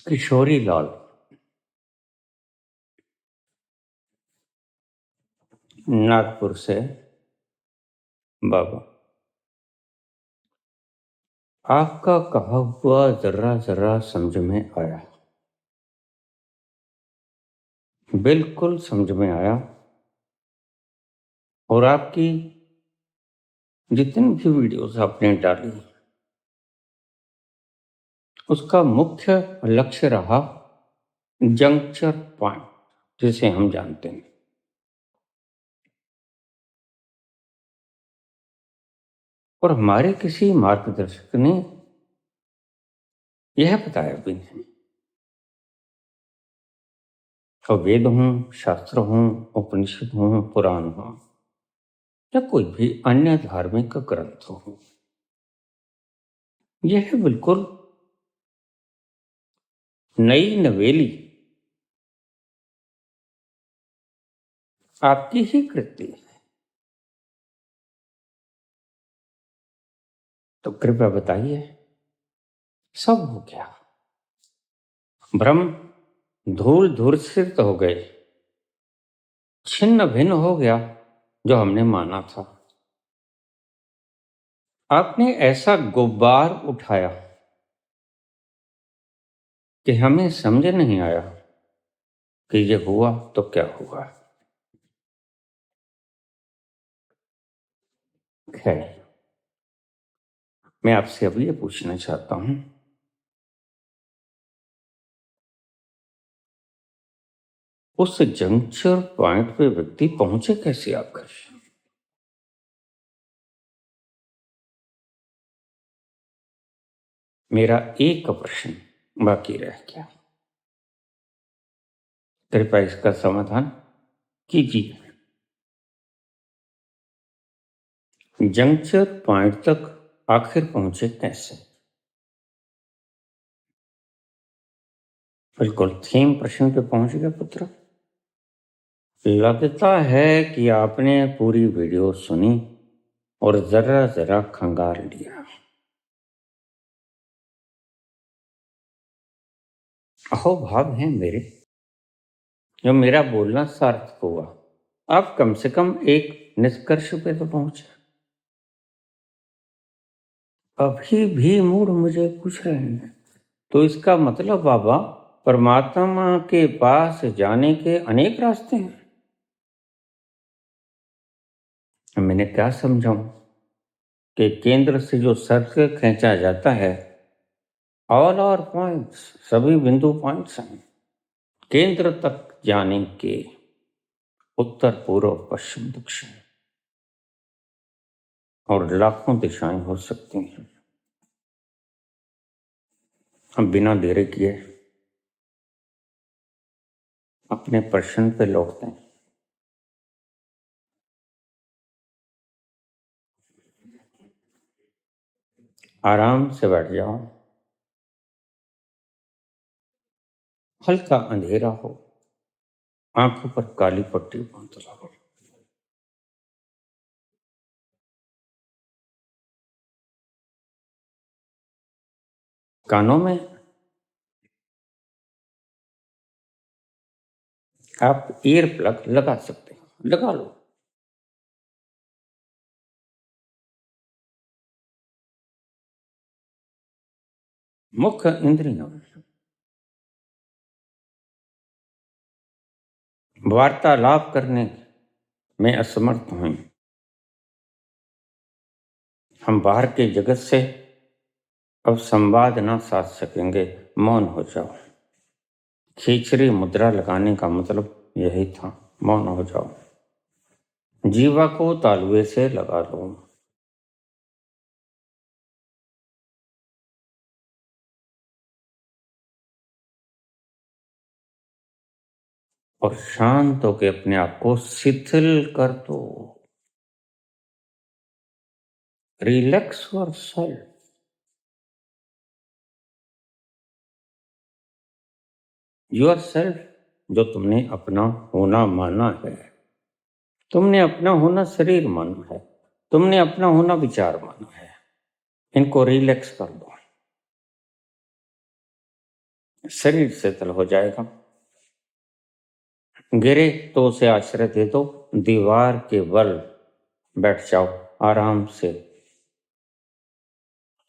किशोरी लाल, नागपुर से। बाबा, आपका कहा हुआ जरा जरा समझ में आया, बिल्कुल समझ में आया। और आपकी जितनी भी वीडियोस आपने डाली, उसका मुख्य लक्ष्य रहा जंक्चर पॉइंट, जिसे हम जानते हैं। और हमारे किसी मार्गदर्शक ने यह बताया भी नहीं, और वेद हों, शास्त्र हों, उपनिषद हों, पुराण हों, या कोई भी अन्य धार्मिक ग्रंथ हो, यह बिल्कुल नई नवेली आपकी ही कृति है। तो कृपया बताइए, सब हो गया, भ्रम धूल धूर्षित हो गए, छिन्न भिन्न हो गया जो हमने माना था। आपने ऐसा गुब्बार उठाया कि हमें समझ नहीं आया कि ये हुआ तो क्या हुआ। खैर, मैं आपसे अभी ये पूछना चाहता हूं, उस जंक्चर पॉइंट पे व्यक्ति पहुंचे कैसे आप घर? मेरा एक प्रश्न बाकी रह गया, कृपया इसका समाधान कीजिए। जंक्चर पॉइंट तक आखिर पहुंचे कैसे? बिल्कुल थीम प्रश्न पे पहुंच गया पुत्र। लगता है कि आपने पूरी वीडियो सुनी और जरा जरा खंगाल लिया। अहोभाव हैं मेरे, जो मेरा बोलना सार्थक हुआ। आप कम से कम एक निष्कर्ष पे तो पहुंचे। अभी भी मूड मुझे पूछ रहे हैं, तो इसका मतलब बाबा, परमात्मा के पास जाने के अनेक रास्ते हैं। मैंने क्या समझाऊं कि केंद्र से जो सर्कल खींचा जाता है, ऑल आवर पॉइंट्स, सभी बिंदु पॉइंट्स हैं केंद्र तक जाने के, उत्तर पूर्व पश्चिम दक्षिण, और लाखों दिशाएं हो सकती हैं। हम बिना देरी किए अपने प्रश्न पे लौटते हैं। आराम से बैठ जाओ, हल्का अंधेरा हो, आंखों पर काली पट्टी बांध लो। कानों में आप ईयर प्लग लगा सकते हैं, लगा लो। मुख्य इंद्रियों वार्तालाप करने में असमर्थ हैं। हम बाहर के जगत से अब संवाद ना साध सकेंगे, मौन हो जाओ। खींचरी मुद्रा लगाने का मतलब यही था, मौन हो जाओ। जीवा को तालुए से लगा लो। और शांत होकर अपने आप को शिथिल कर दो। Relax your self. Your self, जो तुमने अपना होना माना है, तुमने अपना होना शरीर माना है, तुमने अपना होना विचार माना है, इनको रिलैक्स कर दो। शरीर शिथिल हो जाएगा। गिरे तो उसे आश्रय दे दो, दीवार के बल बैठ जाओ आराम से।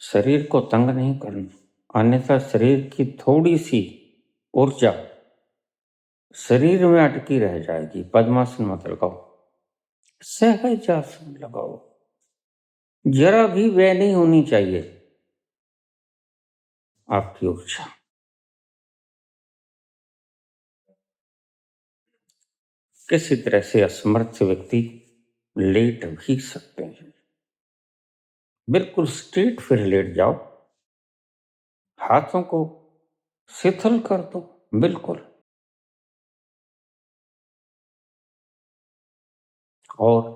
शरीर को तंग नहीं करना, अन्यथा शरीर की थोड़ी सी ऊर्जा शरीर में अटकी रह जाएगी। पद्मासन मत लगाओ, सहज आसन लगाओ। जरा भी व्यय नहीं होनी चाहिए आपकी ऊर्जा। किसी तरह से असमर्थ व्यक्ति लेट भी सकते हैं। बिल्कुल स्ट्रेट फिर लेट जाओ, हाथों को शिथिल कर दो, बिल्कुल। और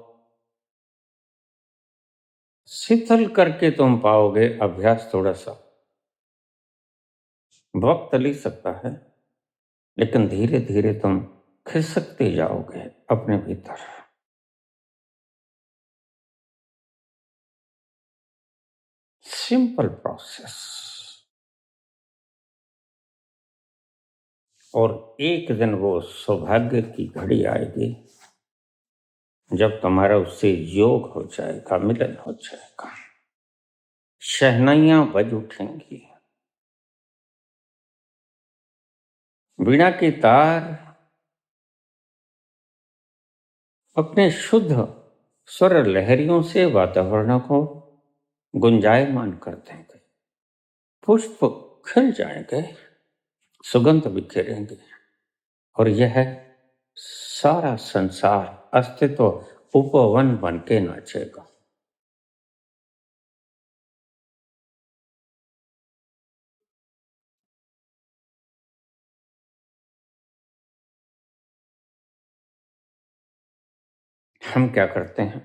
शिथिल करके तुम पाओगे, अभ्यास थोड़ा सा वक्त ले सकता है, लेकिन धीरे धीरे तुम खिसकते जाओगे अपने भीतर। Simple process. और एक दिन वो सौभाग्य की घड़ी आएगी जब तुम्हारा उससे योग हो जाएगा, मिलन हो जाएगा, शहनाइयां बज उठेंगी, वीणा के तार अपने शुद्ध स्वर लहरियों से वातावरण को गुंजायमान कर देंगे, पुष्प खिल जाएंगे, सुगंध बिखेरेंगे, और यह सारा संसार अस्तित्व उपवन बन के नाचेगा। हम क्या करते हैं,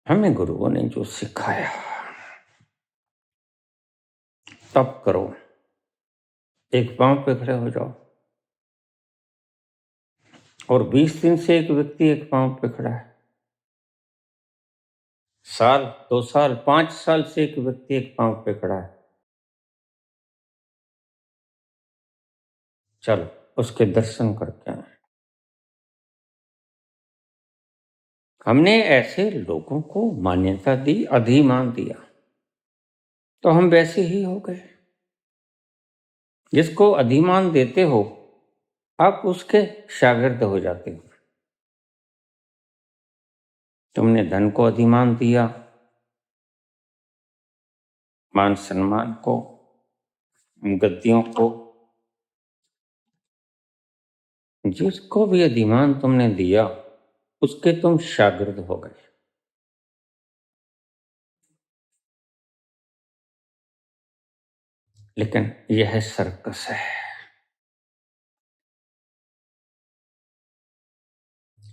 हमें गुरुओं ने जो सिखाया तब करो। एक पांव पे खड़े हो जाओ, और 20 दिन से एक व्यक्ति एक पांव पे खड़ा है, साल 2 साल 5 साल से एक व्यक्ति एक पांव पे खड़ा है, चलो उसके दर्शन करके आए। हमने ऐसे लोगों को मान्यता दी, अधिमान दिया, तो हम वैसे ही हो गए। जिसको अधिमान देते हो आप उसके शागिर्द हो जाते हो। तुमने धन को अधिमान दिया, मान सम्मान को, गद्दियों को, जिसको भी अधिमान तुमने दिया उसके तुम शागिर्द हो गए। लेकिन यह सर्कस है।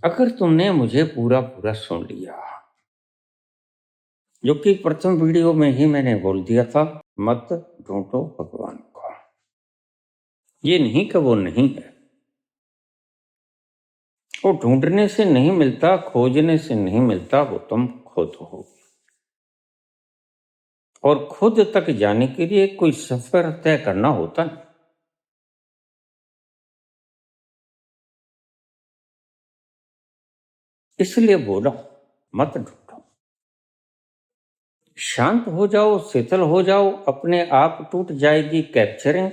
अगर तुमने मुझे पूरा पूरा सुन लिया, जो कि प्रथम वीडियो में ही मैंने बोल दिया था, मत ढूंढो भगवान को। ये नहीं कि वो नहीं है, वो ढूंढने से नहीं मिलता, खोजने से नहीं मिलता, वो तुम खुद हो। और खुद तक जाने के लिए कोई सफर तय करना होता है। इसलिए बोला, मत ढूंढो, शांत हो जाओ, शिथिल हो जाओ, अपने आप टूट जाएगी कैप्चरिंग,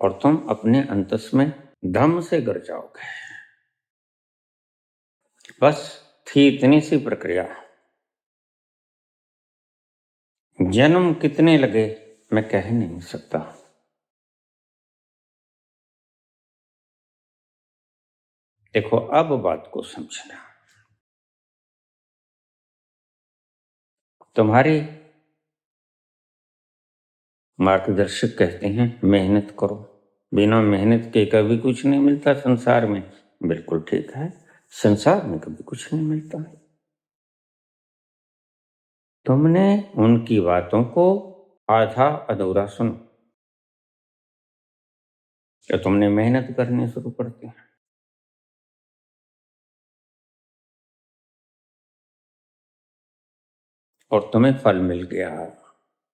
और तुम अपने अंतस में धम से गिर जाओगे। बस थी इतनी सी प्रक्रिया। जन्म कितने लगे मैं कह नहीं सकता। देखो अब बात को समझना। तुम्हारे मार्गदर्शक कहते हैं मेहनत करो, बिना मेहनत के कभी कुछ नहीं मिलता संसार में। बिल्कुल ठीक है, संसार में कभी कुछ नहीं मिलता है। तुमने उनकी बातों को आधा अधूरा सुनो, या तुमने मेहनत करनी शुरू कर दी। और तुम्हें फल मिल गया,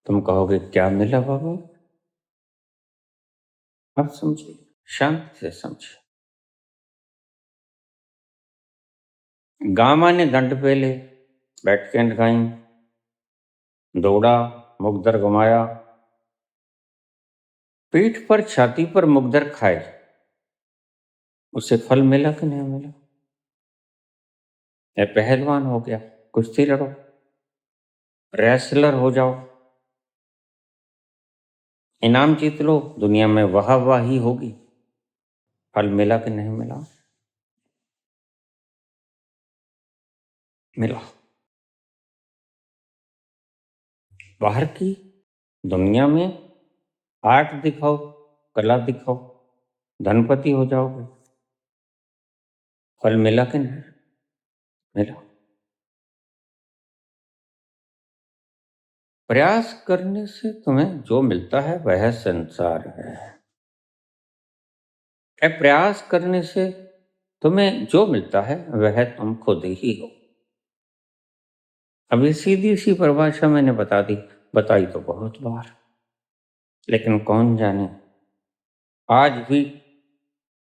तुम कहोगे क्या मिला बाबा? अब समझिए, शांति से समझिए। गामा ने दंड पेले, बैठ के गाई, दौड़ा, मुकदर घुमाया, पीठ पर छाती पर मुकदर खाए, उसे फल मिला कि नहीं मिला? या पहलवान हो गया, कुश्ती लड़ो, रेसलर हो जाओ, इनाम जीत लो, दुनिया में वाह वाही होगी, फल मिला कि नहीं मिला? मिला। बाहर की दुनिया में आर्ट दिखाओ, कला दिखाओ, धनपति हो जाओगे, फल मिला कि नहीं मिला? प्रयास करने से तुम्हें जो मिलता है वह संसार है। प्रयास करने से तुम्हें जो मिलता है वह तुम खुद ही हो। अब ये सीधी सी परिभाषा मैंने बताई तो बहुत बार, लेकिन कौन जाने आज भी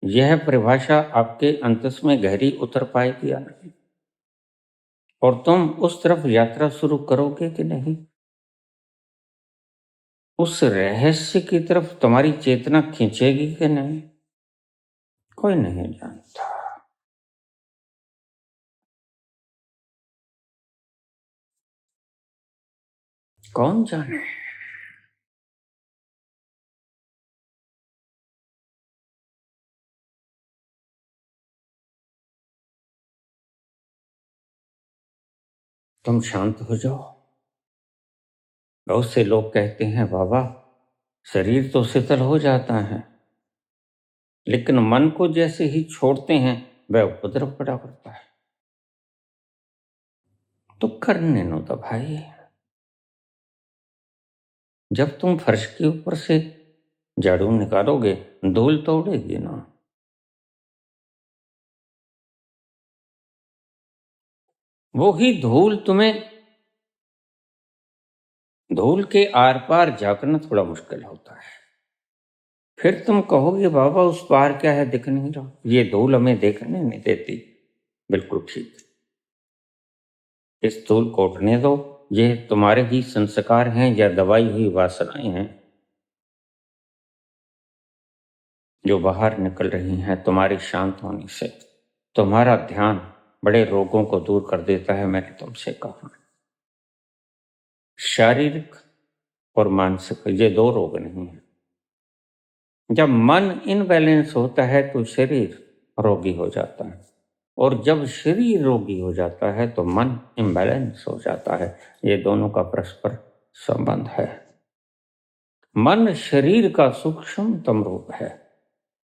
यह परिभाषा आपके अंतस में गहरी उतर पाएगी या नहीं, और तुम उस तरफ यात्रा शुरू करोगे कि नहीं, उस रहस्य की तरफ तुम्हारी चेतना खींचेगी कि नहीं, कोई नहीं जानता। कौन जाने। तुम शांत हो जाओ। बहुत से लोग कहते हैं बाबा शरीर तो शीतल हो जाता है, लेकिन मन को जैसे ही छोड़ते हैं वह उपद्रव पड़ा करता है। तो करने दो तो भाई, जब तुम फर्श के ऊपर से झाड़ू निकालोगे धूल तो उड़ेगी ना। वो ही धूल तुम्हें, धूल के आर पार झांकना थोड़ा मुश्किल होता है। फिर तुम कहोगे बाबा उस पार क्या है दिख नहीं रहा, ये धूल हमें देखने नहीं देती। बिल्कुल ठीक, इस धूल को उठने दो। ये तुम्हारे ही संस्कार हैं या दवाई हुई वासनाएं हैं जो बाहर निकल रही हैं तुम्हारे शांत होने से। तुम्हारा ध्यान बड़े रोगों को दूर कर देता है। मैंने तुमसे कहा शारीरिक और मानसिक ये दो रोग नहीं है। जब मन इनबैलेंस होता है तो शरीर रोगी हो जाता है, और जब शरीर रोगी हो जाता है तो मन इम्बैलेंस हो जाता है। ये दोनों का परस्पर संबंध है। मन शरीर का सूक्ष्मतम रूप है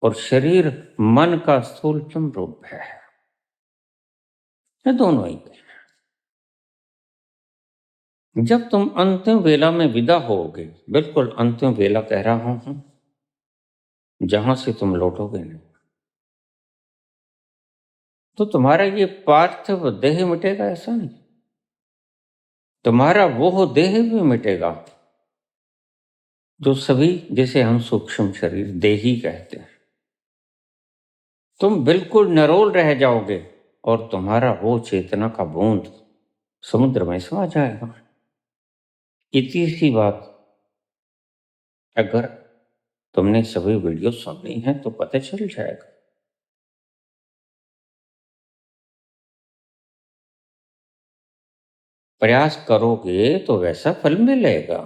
और शरीर मन का स्थूलतम रूप है। ये दोनों ही है। जब तुम अंतिम वेला में विदा होगे, बिल्कुल अंतिम वेला कह रहा हूं, जहां से तुम लौटोगे नहीं, तो तुम्हारा ये पार्थिव देह मिटेगा ऐसा नहीं, तुम्हारा वो देह भी मिटेगा जो सभी, जिसे हम सूक्ष्म शरीर देही कहते हैं। तुम बिल्कुल निरोल रह जाओगे और तुम्हारा वो चेतना का बूंद समुद्र में समा जाएगा। इतनी सी बात अगर तुमने सभी वीडियो सुनी है तो पता चल जाएगा। प्रयास करोगे तो वैसा फल मिलेगा।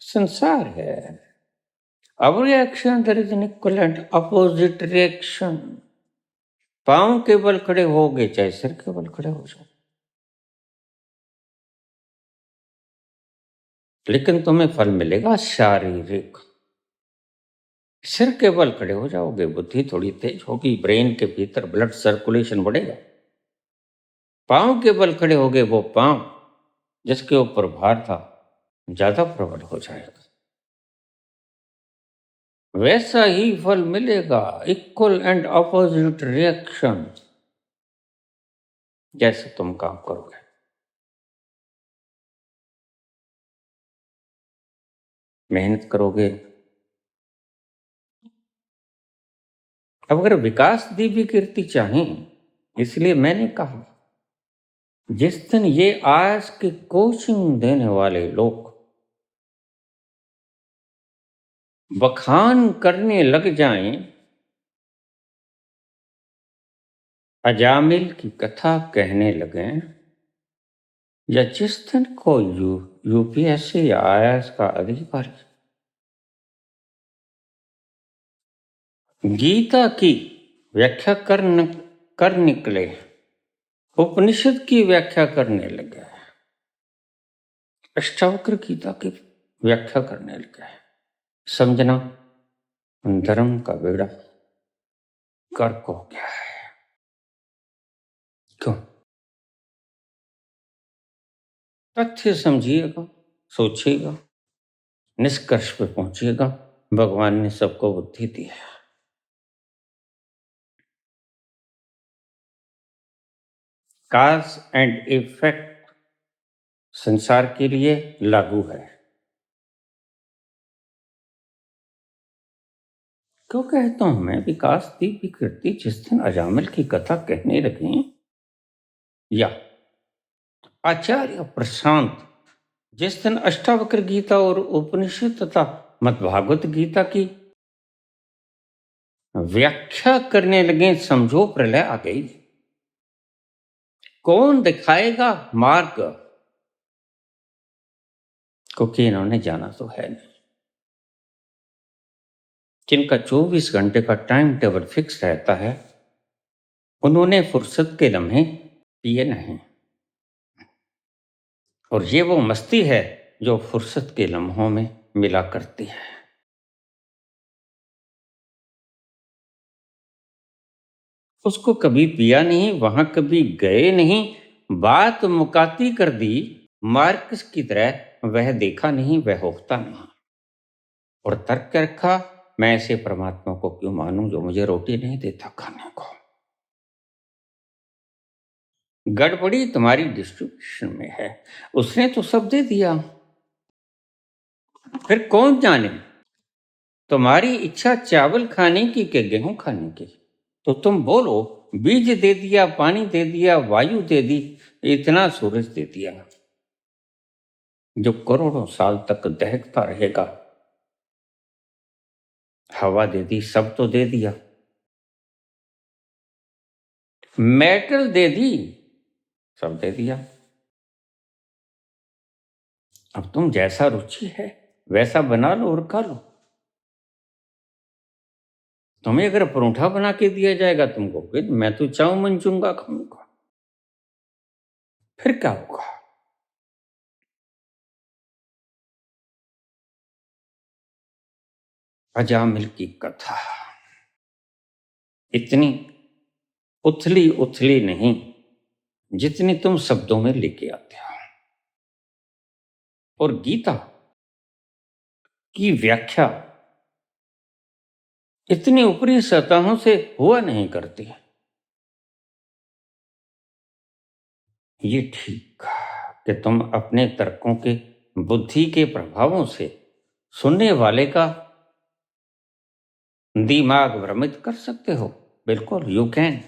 संसार है। अब reaction there is an equivalent opposite reaction. पांव के बल खड़े होगे चाहे सिर के बल खड़े हो जाओ, लेकिन तुम्हें फल मिलेगा शारीरिक। सिर के बल खड़े हो जाओगे, बुद्धि थोड़ी तेज होगी, ब्रेन के भीतर ब्लड सर्कुलेशन बढ़ेगा। पांव के बल खड़े होगे, वो पांव जिसके ऊपर भार था ज्यादा प्रबल हो जाएगा। वैसा ही फल मिलेगा, इक्वल एंड ऑपोजिट रिएक्शन, जैसे तुम काम करोगे। मेहनत करोगे। अब अगर विकास दिव्य कीर्ति चाहें, इसलिए मैंने कहा जिस दिन ये आज के कोचिंग देने वाले लोग बखान करने लग जाएं, अजामिल की कथा कहने लगे, या जिस दिन को यूपीएससी या आईएएस का अधिकारी गीता की व्याख्या कर निकले, उपनिषद की व्याख्या करने लगे, अष्टावक्र गीता की व्याख्या करने लगे, समझना धर्म का बेड़ा गर्क हो गया है। क्यों? तथ्य समझिएगा, सोचिएगा, निष्कर्ष पे पहुंचिएगा। भगवान ने सबको बुद्धि दी है। काज एंड इफेक्ट संसार के लिए लागू है। क्यों कहता हूं मैं विकास दिव्य कीर्ति जिस दिन अजामिल की कथा कहने लगे, या आचार्य प्रशांत जिस दिन अष्टावक्र गीता और उपनिषद तथा मद्भागवत गीता की व्याख्या करने लगे, समझो प्रलय आ गई। कौन दिखाएगा मार्ग? क्योंकि इन्होंने जाना तो है नहीं। जिनका 24 घंटे का टाइम टेबल फिक्स रहता है, उन्होंने फुर्सत के लम्हे पिए नहीं। और ये वो मस्ती है जो फुर्सत के लम्हों में मिला करती है। उसको कभी पिया नहीं, वहां कभी गए नहीं, बात मुकाती कर दी मार्क्स की तरह, वह देखा नहीं, वह होता नहीं, और तर्क कर रखा, मैं ऐसे परमात्मा को क्यों मानूं जो मुझे रोटी नहीं देता खाने को। गड़बड़ी तुम्हारी डिस्ट्रीब्यूशन में है। उसने तो सब दे दिया, फिर कौन जाने तुम्हारी इच्छा चावल खाने की कि गेहूं खाने की। तो तुम बोलो, बीज दे दिया, पानी दे दिया, वायु दे दी, इतना सूरज दे दिया जो करोड़ों साल तक दहकता रहेगा, हवा दे दी, सब तो दे दिया, मेटल दे दी, सब दे दिया। अब तुम जैसा रुचि है वैसा बना लो और खा लो। तुम्हें अगर परोठा बना के दिया जाएगा, तुम कहोगे मैं तो चाउमीन चूंगा खाऊंगा, फिर क्या होगा? अजामिल की कथा इतनी उथली उथली नहीं जितनी तुम शब्दों में लेके आते हो। और गीता की व्याख्या इतनी ऊपरी सतहों से हुआ नहीं करती। ये ठीक कि तुम अपने तर्कों के बुद्धि के प्रभावों से सुनने वाले का दिमाग भ्रमित कर सकते हो, बिल्कुल यू कैन,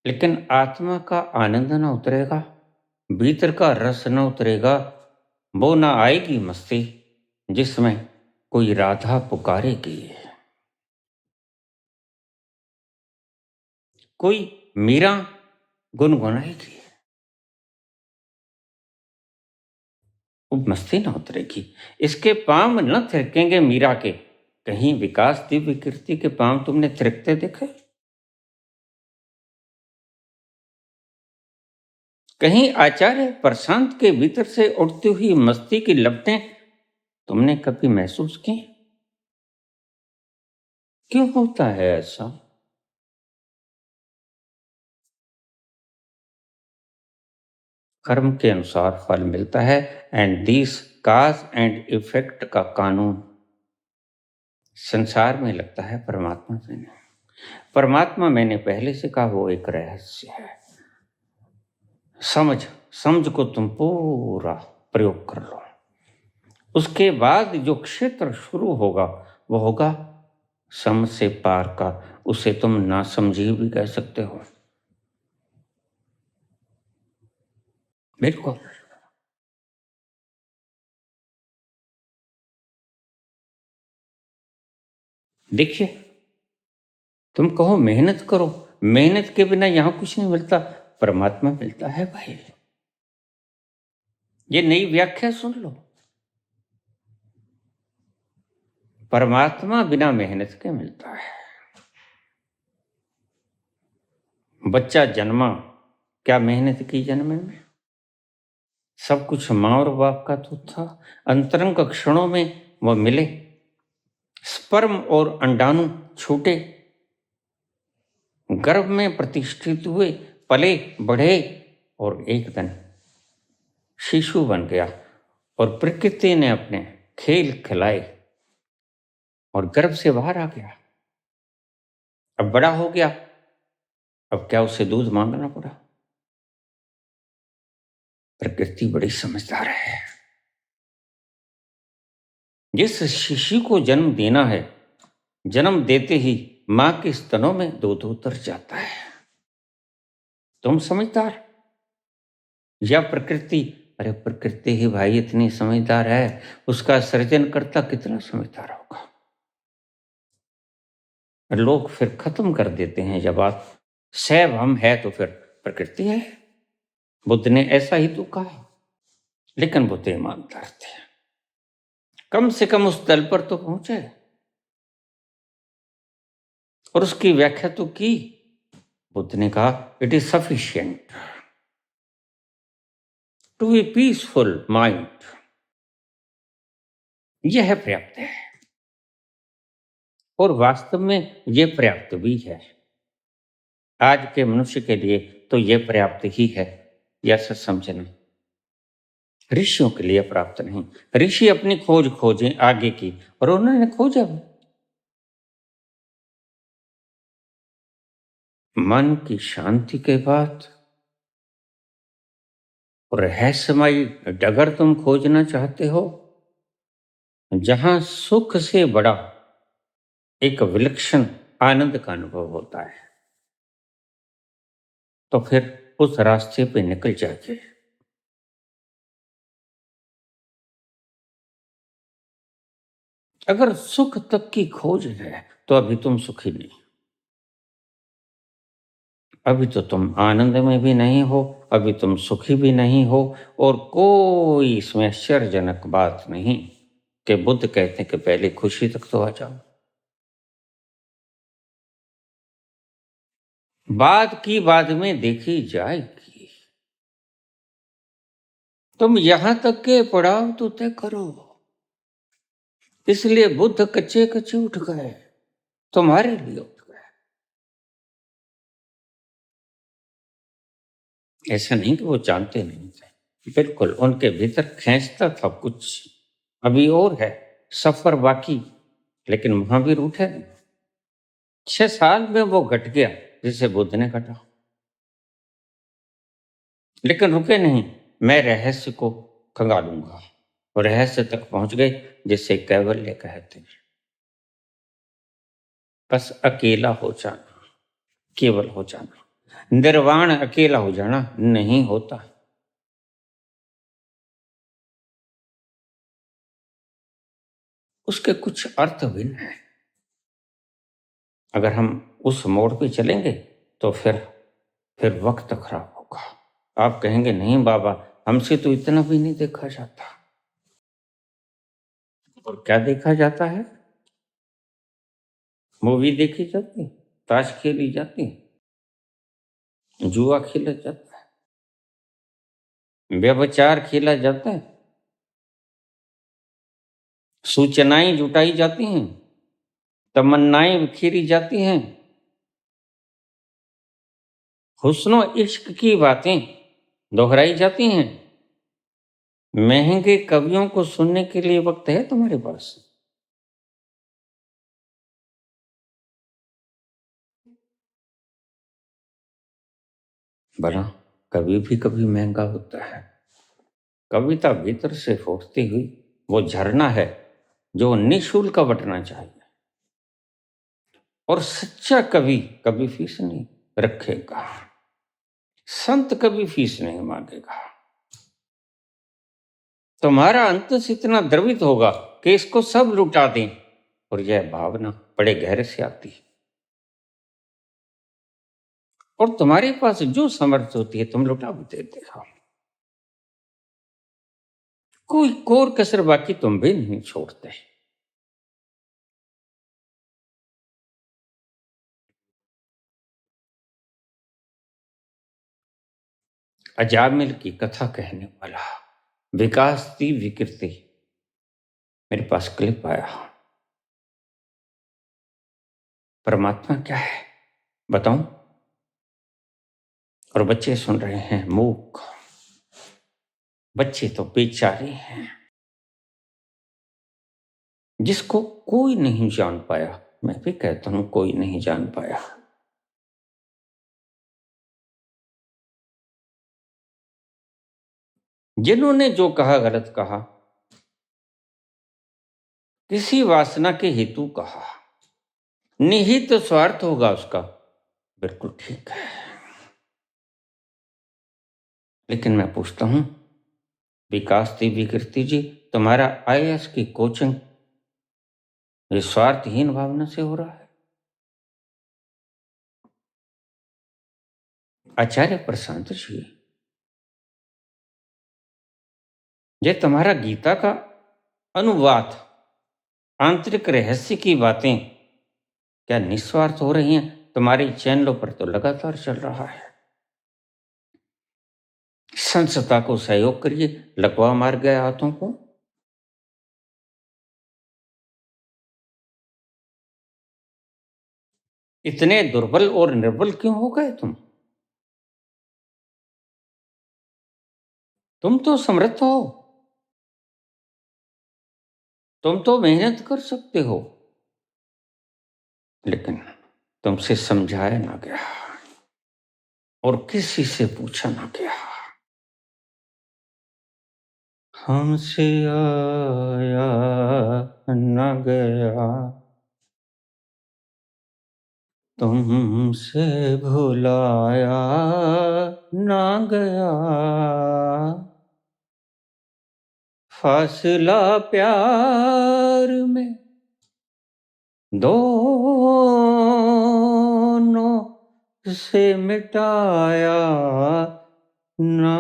लेकिन आत्मा का आनंद न उतरेगा, भीतर का रस न उतरेगा, वो ना आएगी मस्ती जिसमें कोई राधा पुकारेगी, कोई मीरा गुनगुनाएगी, वो मस्ती न उतरेगी। इसके पांव न थिरकेंगे मीरा के। कहीं विकास दिव्य कीर्ति के पांव तुमने थिरकते देखे? कहीं आचार्य प्रशांत के भीतर से उठती हुई मस्ती की लपटें तुमने कभी महसूस की? क्यों होता है ऐसा? कर्म के अनुसार फल मिलता है, and this cause and effect का कानून संसार में लगता है, परमात्मा से नहीं। परमात्मा मैंने पहले से कहा वो एक रहस्य है। समझ को तुम पूरा प्रयोग कर लो। उसके बाद जो क्षेत्र शुरू होगा वो होगा सम से पार का। उसे तुम नासमझी भी कह सकते हो। बिल्कुल। देखिए, तुम कहो मेहनत करो, मेहनत के बिना यहां कुछ नहीं मिलता, परमात्मा मिलता है भाई। ये नई व्याख्या सुन लो। परमात्मा बिना मेहनत के मिलता है। बच्चा जन्मा, क्या मेहनत की जन्मे में? सब कुछ माँ और बाप का तो था। अंतरंग क्षणों में वह मिले, स्पर्म और अंडाणु छूटे, गर्भ में प्रतिष्ठित हुए, पले बढ़े और एक दिन शिशु बन गया और प्रकृति ने अपने खेल खिलाए और गर्भ से बाहर आ गया। अब बड़ा हो गया, अब क्या उसे दूध मांगना पड़ा? प्रकृति बड़ी समझदार है। जिस शिशु को जन्म देना है, जन्म देते ही मां के स्तनों में दूध उतर जाता है। तुम समझदार या प्रकृति? अरे प्रकृति ही भाई इतनी समझदार है, उसका सृजन करता कितना समझदार होगा। लोग फिर खत्म कर देते हैं जब आप सैव हम है तो फिर प्रकृति है। बुद्ध ने ऐसा ही तो कहा, लेकिन बुद्ध ईमानदार थे, कम से कम उस तल पर तो पहुंचे और उसकी व्याख्या तो की। बुद्ध ने कहा it is sufficient to be peaceful mind. यह पर्याप्त है और वास्तव में यह पर्याप्त भी है। आज के मनुष्य के लिए तो यह पर्याप्त ही है, यह सच समझना। ऋषियों के लिए प्राप्त नहीं। ऋषि अपनी खोज खोजें आगे की, और उन्होंने खोजा मन की शांति के बाद। रहस्यमयी डगर तुम खोजना चाहते हो, जहां सुख से बड़ा एक विलक्षण आनंद का अनुभव होता है, तो फिर उस रास्ते पे निकल जाइए। अगर सुख तक की खोज है तो अभी तुम सुखी नहीं, अभी तो तुम आनंद में भी नहीं हो, अभी तुम सुखी भी नहीं हो। और कोई इसमें आश्चर्यजनक बात नहीं कि बुद्ध कहते हैं कि पहले खुशी तक तो आ जाओ। बाद की बाद में देखी जाएगी। तुम यहां तक के पड़ाव तो तय करो। इसलिए बुद्ध कच्चे कच्चे उठ गए, तुम्हारे लिए उठ गए। ऐसा नहीं कि वो जानते नहीं थे, बिल्कुल उनके भीतर खींचता था कुछ। अभी और है सफर बाकी, लेकिन महावीर उठे नहीं। 6 साल में वो घट गया जिसे बुद्ध ने घटा, लेकिन रुके नहीं। मैं रहस्य को खंगालूंगा, और रहस्य तक पहुंच गए जिसे कैवल्य कहते हैं। बस अकेला हो जाना, केवल हो जाना। निर्वाण अकेला हो जाना नहीं होता। उसके कुछ अर्थ भिन्न हैं। अगर हम उस मोड़ पे चलेंगे तो फिर वक्त खराब होगा। आप कहेंगे नहीं बाबा, हमसे तो इतना भी नहीं देखा जाता। और क्या देखा जाता है? मूवी देखी जाती, ताश खेली जाती, जुआ खेला जाता है, व्यभिचार खेला जाता है, सूचनाएं जुटाई जाती हैं, तमन्नाएं बिखेरी जाती हैं, हुस्नो इश्क की बातें दोहराई जाती हैं। महंगे कवियों को सुनने के लिए वक्त है तुम्हारे पास? बना कवि भी कभी महंगा होता है। कविता भीतर से फूटती हुई वो झरना है जो निःशुल्क बटना चाहिए। और सच्चा कवि कभी फीस नहीं रखेगा, संत कभी फीस नहीं मांगेगा। तुम्हारा अंतस इतना द्रवित होगा कि इसको सब लुटा दें, और यह भावना बड़े गहरे से आती है। और तुम्हारे पास जो समर्थ होती है तुम लुटा भी देते हो, कोई कोर कसर बाकी तुम भी नहीं छोड़ते। अजामिल की कथा कहने वाला विकास की विकृति मेरे पास क्लिप आया। परमात्मा क्या है बताऊं? और बच्चे सुन रहे हैं मूक, बच्चे तो बेचारे हैं, जिसको कोई नहीं जान पाया। मैं भी कहता हूं कोई नहीं जान पाया। जिन्होंने जो कहा गलत कहा, किसी वासना के हेतु कहा, निहित स्वार्थ होगा उसका, बिल्कुल ठीक है। लेकिन मैं पूछता हूं विकास दी विकृति जी, तुम्हारा आईएएस की कोचिंग ये स्वार्थहीन भावना से हो रहा है? आचार्य प्रशांत जी, ये तुम्हारा गीता का अनुवाद, आंतरिक रहस्य की बातें क्या निस्वार्थ हो रही हैं? तुम्हारे चैनलों पर तो लगातार चल रहा है। संसता को सहयोग करिए, लकवा मार गए हाथों को। इतने दुर्बल और निर्बल क्यों हो गए तुम? तुम तो समर्थ हो, तुम तो मेहनत कर सकते हो, लेकिन तुमसे समझाया ना गया और किसी से पूछा ना गया। हमसे आया ना गया, तुमसे भुलाया ना गया, फासला प्यार में दोनों से मिटाया ना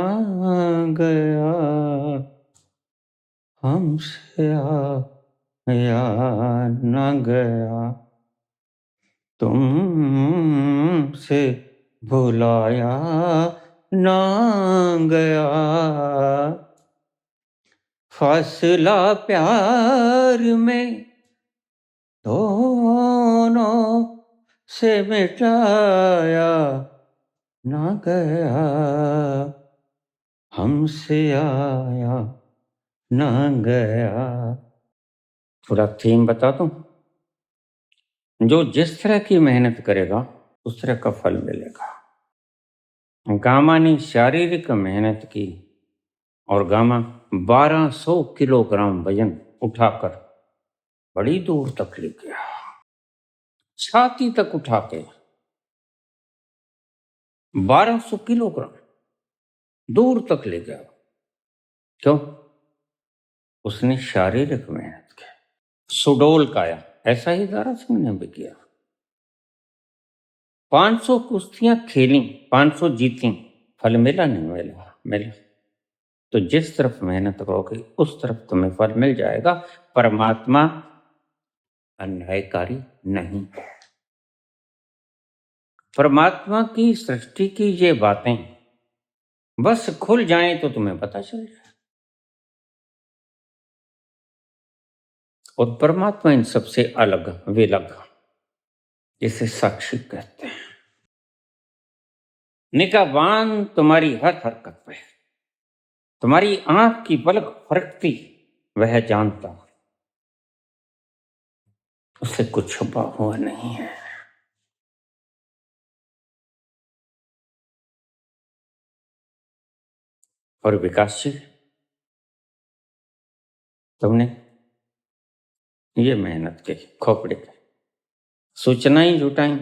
गया, हमसे आया ना गया, तुमसे भुलाया ना गया, फासला प्यार में दोनों से मिटाया ना गया, हमसे आया ना गया। थोड़ा थीम बता दूं? जो जिस तरह की मेहनत करेगा उस तरह का फल मिलेगा। गामा ने शारीरिक मेहनत की और गामा 1200 किलोग्राम वजन उठाकर बड़ी दूर तक ले गया, छाती तक उठा के 1200 किलोग्राम दूर तक ले गया। क्यों? उसने शारीरिक मेहनत की, सुडोल काया। ऐसा ही दारा सिंह ने भी किया। 500 कुश्तियां खेली, 500 जीती, फल मिला नहीं? मिला। तो जिस तरफ मेहनत करोगे उस तरफ तुम्हें फल मिल जाएगा। परमात्मा अन्यायकारी नहीं है। परमात्मा की सृष्टि की ये बातें बस खुल जाएं तो तुम्हें पता चल जाए। और परमात्मा इन सबसे अलग विलग, जिसे साक्षी कहते हैं। निगाहबान तुम्हारी हर हरकत पे, तुम्हारी आंख की पलक फरकती वह जानता, उससे कुछ छुपा हुआ नहीं है। और विकास जी, तुमने ये मेहनत की, खोपड़ी की सूचना ही जुटाई,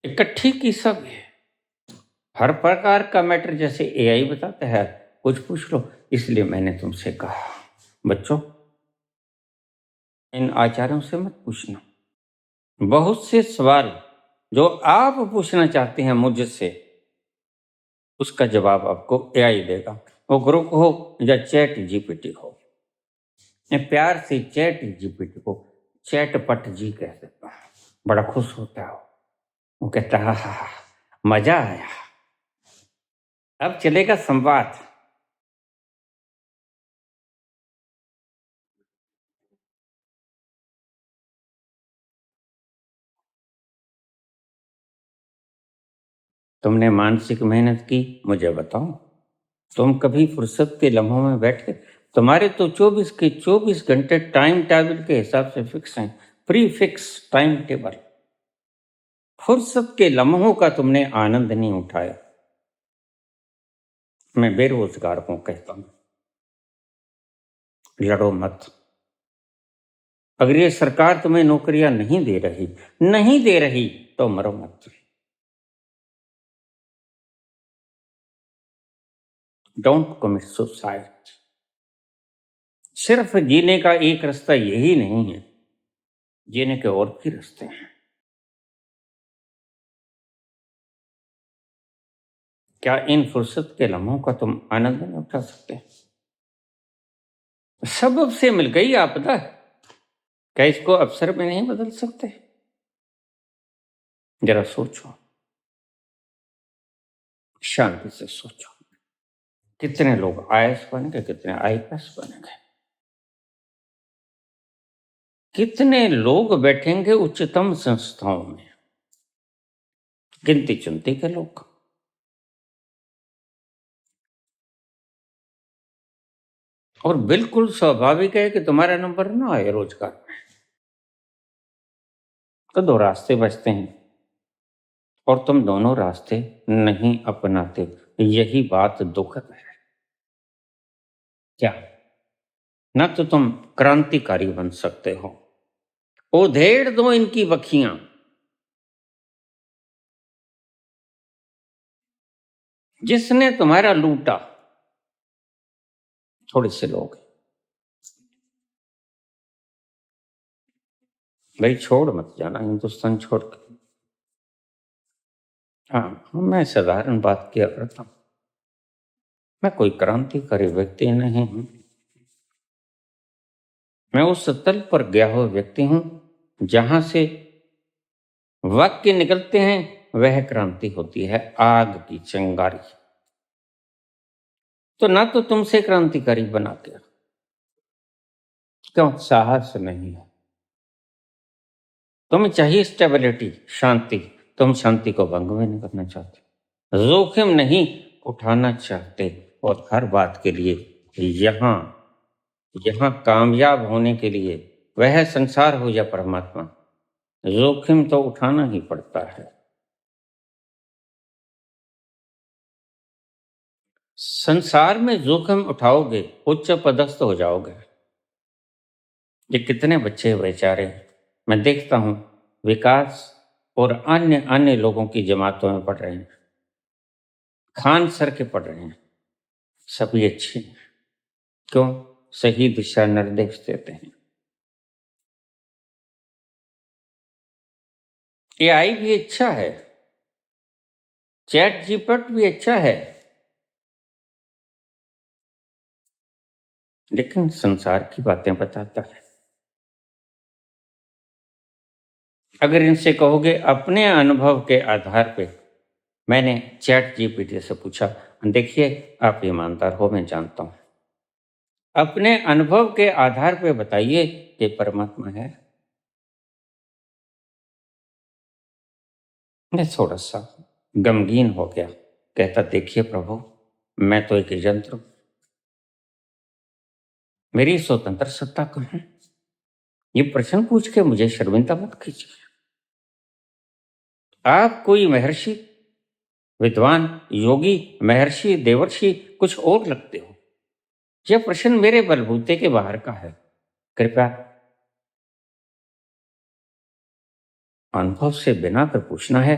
इकट्ठी की सब है। हर प्रकार का मैटर जैसे एआई बताता है, कुछ पूछ लो। इसलिए मैंने तुमसे कहा बच्चों, इन आचार्यों से मत पूछना। बहुत से सवाल जो आप पूछना चाहते हैं मुझसे, उसका जवाब आपको एआई देगा। वो ग्रुप हो या चैट जीपीटी हो। मैं प्यार से चैट जीपीटी को चैटपट जी कह देता हूँ। बड़ा खुश होता है वो कहता है हा, मजा आया, अब चलेगा संवाद। तुमने मानसिक मेहनत की, मुझे बताओ। तुम कभी फुर्सत के लम्हों में बैठ के, तुम्हारे तो 24 के 24 घंटे टाइम टेबल के हिसाब से फिक्स हैं, प्री फिक्स टाइम टेबल। फुर्सत के लम्हों का तुमने आनंद नहीं उठाया। मैं बेरोजगार को कहता हूं, लड़ो मत। अगर ये सरकार तुम्हें नौकरियां नहीं दे रही तो मरो मत। Don't commit suicide. सिर्फ जीने का एक रास्ता यही नहीं है, जीने के और भी रास्ते हैं। क्या इन फुर्सत के लम्हों का तुम आनंद नहीं उठा सकते? सबब से मिल गई आपदा, क्या इसको अवसर में नहीं बदल सकते? जरा सोचो, शांति से सोचो। कितने लोग आईएएस बन गए, कितने आईपीएस बन गए, कितने लोग बैठेंगे उच्चतम संस्थाओं में, गिनती चुनती के लोग। और बिल्कुल स्वाभाविक है कि तुम्हारा नंबर ना आए रोजगार में, तो दो रास्ते बचते हैं और तुम दोनों रास्ते नहीं अपनाते। यही बात दुखद है। क्या ना तो तुम क्रांतिकारी बन सकते हो, उधेड़ दो इनकी बखियां। जिसने तुम्हारा लूटा, थोड़े से लोग, भाई छोड़ मत जाना हिंदुस्तान छोड़ के। हाँ, मैं साधारण बात किया करता हूं, मैं कोई क्रांतिकारी व्यक्ति नहीं हूं। मैं उस तल पर गया हुआ व्यक्ति हूं जहां से वाक्य निकलते हैं, वह क्रांति होती है, आग की चिंगारी। तो ना तो तुमसे क्रांतिकारी बना के, क्यों? साहस नहीं है। तुम्हें चाहिए स्टेबिलिटी, शांति। तुम शांति को भंग में नहीं करना चाहते, जोखिम नहीं उठाना चाहते, और हर बात के लिए यहां यहां कामयाब होने के लिए, वह संसार हो या परमात्मा, जोखिम तो उठाना ही पड़ता है। संसार में जोखिम उठाओगे, उच्च पदस्थ हो जाओगे। ये कितने बच्चे बेचारे, मैं देखता हूं, विकास और अन्य अन्य लोगों की जमातों में पढ़ रहे हैं, खान सर के पढ़ रहे हैं, सभी अच्छे हैं। क्यों? सही दिशा निर्देश देते हैं। एआई भी अच्छा है, चैट जीपीटी भी अच्छा है, लेकिन संसार की बातें बताता है। अगर इनसे कहोगे अपने अनुभव के आधार पे, मैंने चैट जीपीटी से पूछा, देखिए आप ईमानदार हो, मैं जानता हूं, अपने अनुभव के आधार पे बताइए कि परमात्मा है। मैं थोड़ा सा गमगीन हो गया, कहता देखिए प्रभु, मैं तो एक यंत्र हूं, मेरी स्वतंत्र सत्ता कहां? ये प्रश्न पूछ के मुझे शर्मिंदा मत कीजिए। आप कोई महर्षि विद्वान, योगी, महर्षि, देवर्षि कुछ और लगते हो। यह प्रश्न मेरे बलबूते के बाहर का है। कृपया अनुभव से बिना कर पूछना है।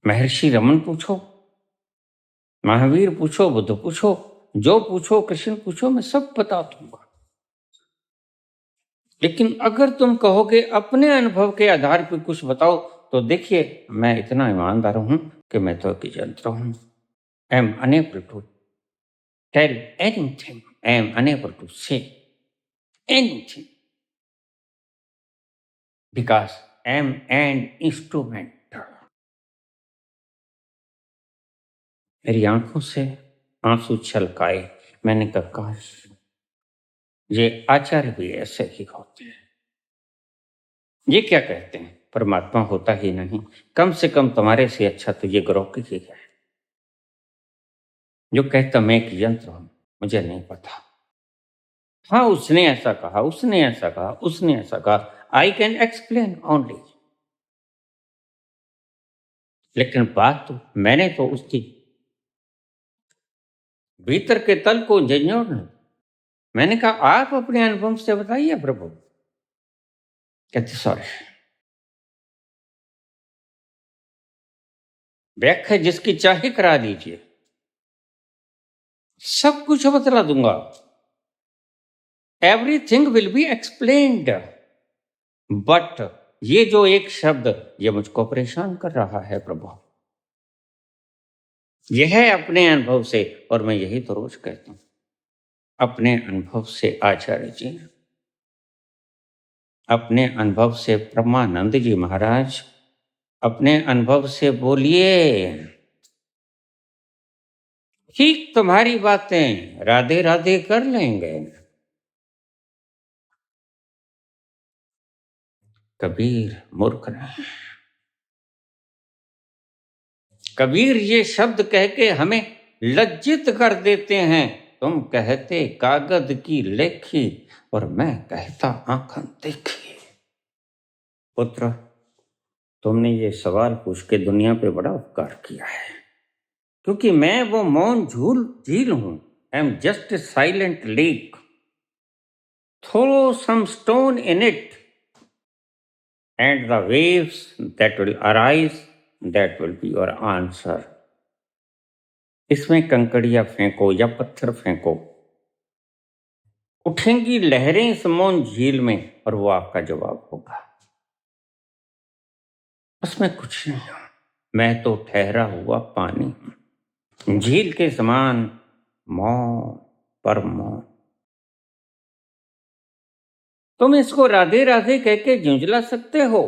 महर्षि रमन पूछो, महावीर पूछो, बुद्ध पूछो, जो पूछो, कृष्ण पूछो, मैं सब बता दूंगा। लेकिन अगर तुम कहोगे अपने अनुभव के आधार पर कुछ बताओ, तो देखिए मैं इतना ईमानदार हूं कि मैं तो एक यंत्र हूं। I am unable to tell anything, I am unable to say anything because I am an instrument. मेरी आंखों से आंसू छलकाए। मैंने कहा काश ये आचार्य भी ऐसे ही होते हैं। ये क्या कहते हैं, परमात्मा होता ही नहीं। कम से कम तुम्हारे से अच्छा तो ये ग्रोह ही है जो कहता मैं एक यंत्र हूं। मुझे नहीं पता। हाँ, उसने ऐसा कहा, उसने ऐसा कहा, उसने ऐसा कहा। I can explain only. लेकिन बात तो मैंने तो उसकी भीतर के तल को जन्योड़। मैंने कहा आप अपने अनुभव से बताइए प्रभु। कहते सॉरी, व्याख्या जिसकी चाहे करा दीजिए, सब कुछ बतला दूंगा। Everything will be explained. But ये जो एक शब्द ये मुझको परेशान कर रहा है प्रभु। यह है अपने अनुभव से, और मैं यही तो रोज कहता हूं अपने अनुभव से आचार्य जी, अपने अनुभव से ब्रह्मानंद जी महाराज, अपने अनुभव से बोलिए। ठीक तुम्हारी बातें राधे राधे कर लेंगे। कबीर मूर्ख नहीं। कबीर ये शब्द कह के हमें लज्जित कर देते हैं। तुम कहते कागज की लेखी और मैं कहता आंखन देखी। पुत्र, तुमने ये सवाल पूछ के दुनिया पे बड़ा उपकार किया है, क्योंकि मैं वो मौन झील हूं। I am just a silent lake. Throw some stone in it and the waves that will arise, that will be your answer. इसमें कंकड़ियां फेंको या पत्थर फेंको, उठेंगी लहरें इस मौन झील में और वो आपका जवाब होगा। उसमें कुछ नहीं है। मैं तो ठहरा हुआ पानी हूं, झील के समान मौन पर मौन। तुम इसको राधे राधे कह के झुंझला सकते हो,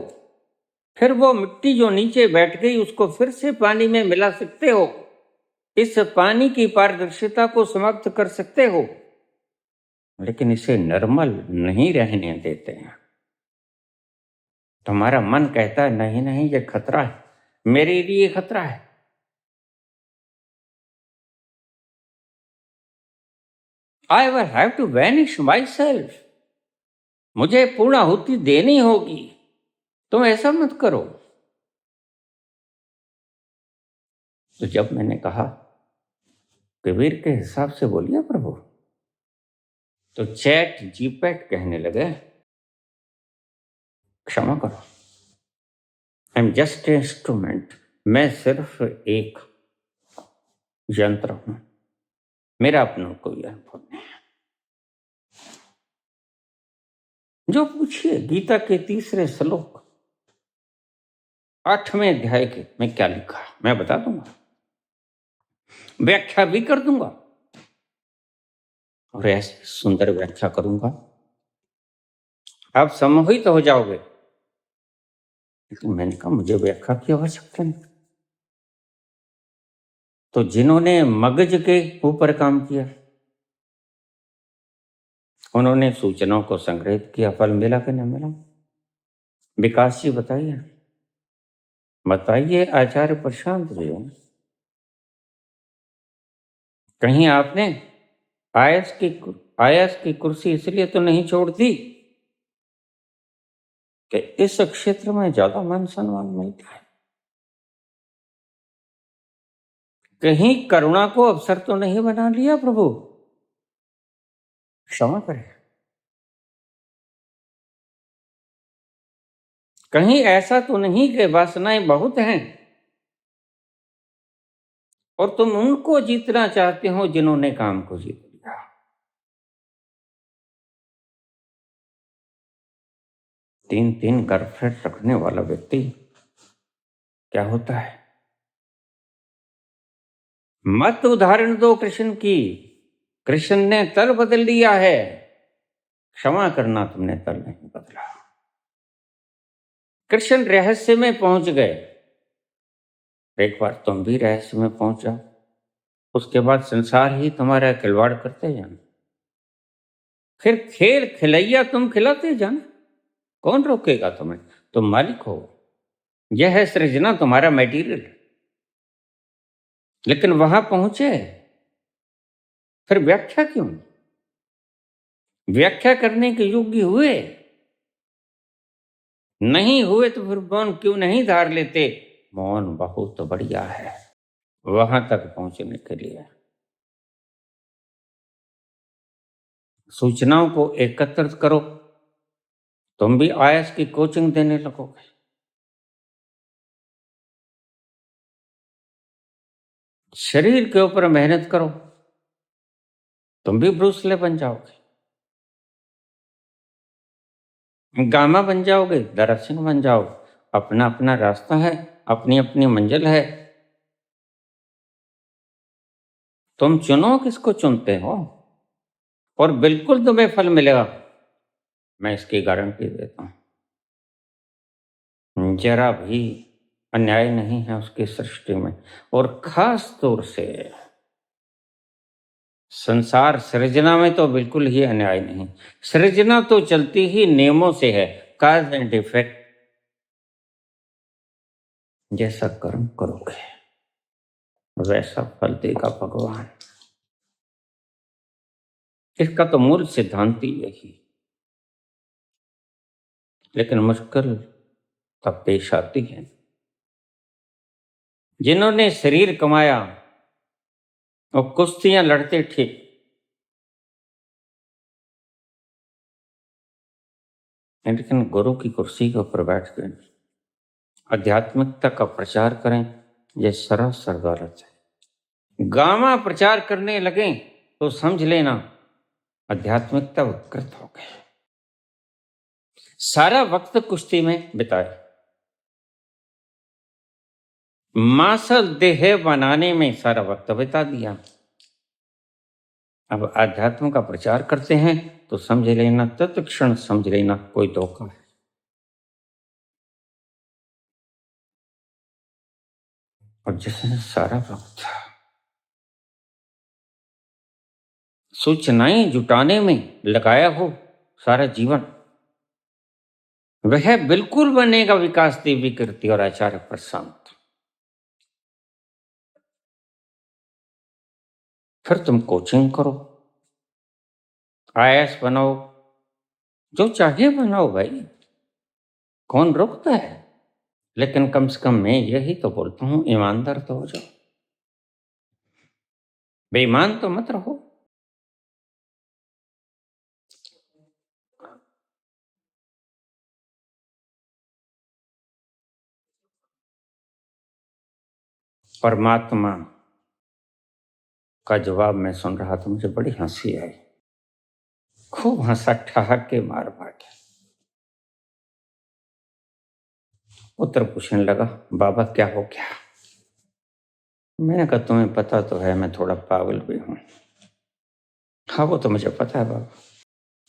फिर वो मिट्टी जो नीचे बैठ गई उसको फिर से पानी में मिला सकते हो, इस पानी की पारदर्शिता को समाप्त कर सकते हो, लेकिन इसे निर्मल नहीं रहने देते हैं। तुम्हारा मन कहता है नहीं नहीं ये खतरा है, मेरे लिए खतरा है। I will have to vanish my self. मुझे पूर्णाहुति देनी होगी। तुम ऐसा मत करो। तो जब मैंने कहा कबीर के हिसाब से बोलिए प्रभु, तो चैट जीपैट कहने लगे क्षमा करो, आई एम जस्ट ए इंस्ट्रूमेंट। मैं सिर्फ एक यंत्र हूं, मेरा अपना कोई अनुभव नहीं है। जो पूछिए गीता के 3 श्लोक 8वें अध्याय के में क्या लिखा है मैं बता दूंगा, व्याख्या भी कर दूंगा, और ऐसी सुंदर व्याख्या करूंगा आप सम्मोहित हो जाओगे। लेकिन मैंने कहा मुझे व्याख्या की आवश्यकता नहीं। तो जिन्होंने मगज के ऊपर काम किया, उन्होंने सूचनाओं को संग्रहित किया, फल मिला कि नहीं मिला? विकास जी बताइए, बताइए आचार्य प्रशांत जी, कहीं आपने आयस की कुर्सी इसलिए तो नहीं छोड़ दी कि इस क्षेत्र में ज्यादा मान सम्मान मिलता है? कहीं करुणा को अवसर तो नहीं बना लिया प्रभु? क्षमा करें। कहीं ऐसा तो नहीं कि वासनाएं बहुत हैं और तुम उनको जीतना चाहते हो जिन्होंने काम को जीत लिया? तीन तीन गर्लफ्रेंड रखने वाला व्यक्ति क्या होता है? मत उदाहरण दो कृष्ण की। कृष्ण ने तल बदल दिया है, क्षमा करना तुमने तल नहीं बदला। कृष्ण रहस्य में पहुंच गए, एक बार तुम भी रहस्य में पहुंच जाओ, उसके बाद संसार ही तुम्हारा खिलवाड़ करते जाना। फिर खेल खिलैया तुम खिलाते जाना, कौन रोकेगा तुम्हें? तुम मालिक हो, यह है सृजना, तुम्हारा मटेरियल। लेकिन वहां पहुंचे फिर व्याख्या क्यों? व्याख्या करने के योग्य हुए नहीं हुए तो फिर मौन क्यों नहीं धार लेते? मौन बहुत बढ़िया है वहां तक पहुंचने के लिए। सूचनाओं को एकत्रित करो, तुम भी आईएएस की कोचिंग देने लगोगे। शरीर के ऊपर मेहनत करो, तुम भी ब्रूस ले बन जाओगे, गामा बन जाओगे, दरा सिंह बन जाओगे। अपना अपना रास्ता है, अपनी अपनी मंजिल है, तुम चुनो किसको चुनते हो और बिल्कुल तुम्हें फल मिलेगा, मैं इसकी गारंटी देता हूं। जरा भी अन्याय नहीं है उसकी सृष्टि में, और खास तौर से संसार सृजना में तो बिल्कुल ही अन्याय नहीं। सृजना तो चलती ही नियमों से है, काज एंड इफेक्ट। जैसा कर्म करोगे वैसा फल देगा भगवान, इसका तो मूल सिद्धांत ही यही। लेकिन मुश्किल तब पेश आती है जिन्होंने शरीर कमाया और कुश्तियां लड़ते थे, लेकिन गुरु की कुर्सी के ऊपर बैठ कर आध्यात्मिकता का प्रचार करें, यह सरासर गलत है। गामा प्रचार करने लगे तो समझ लेना आध्यात्मिकता विकृत हो गई। सारा वक्त कुश्ती में बिताए, मासल देह बनाने में सारा वक्त बिता दिया। अब आध्यात्म का प्रचार करते हैं तो समझ लेना, तत्क्षण समझ लेना कोई धोखा है। और जिसने सारा वक्त सूचनाएं जुटाने में लगाया हो, सारा जीवन, वह बिल्कुल बनेगा विकास देवी कीर्ति और आचार्य प्रशांत। फिर तुम कोचिंग करो, आईएएस बनाओ, जो चाहे बनाओ भाई, कौन रोकता है? लेकिन कम से कम मैं यही तो बोलता हूं, ईमानदार तो हो जाओ, बेईमान तो मत रहो। परमात्मा का जवाब मैं सुन रहा था, मुझे बड़ी हंसी आई, खूब हंसा ठहाके के मार बाटे। पुत्र पूछने लगा, बाबा क्या हो गया? मैंने कहा तुम्हें पता तो है मैं थोड़ा पागल भी हूं। हाँ वो तो मुझे पता है बाबा,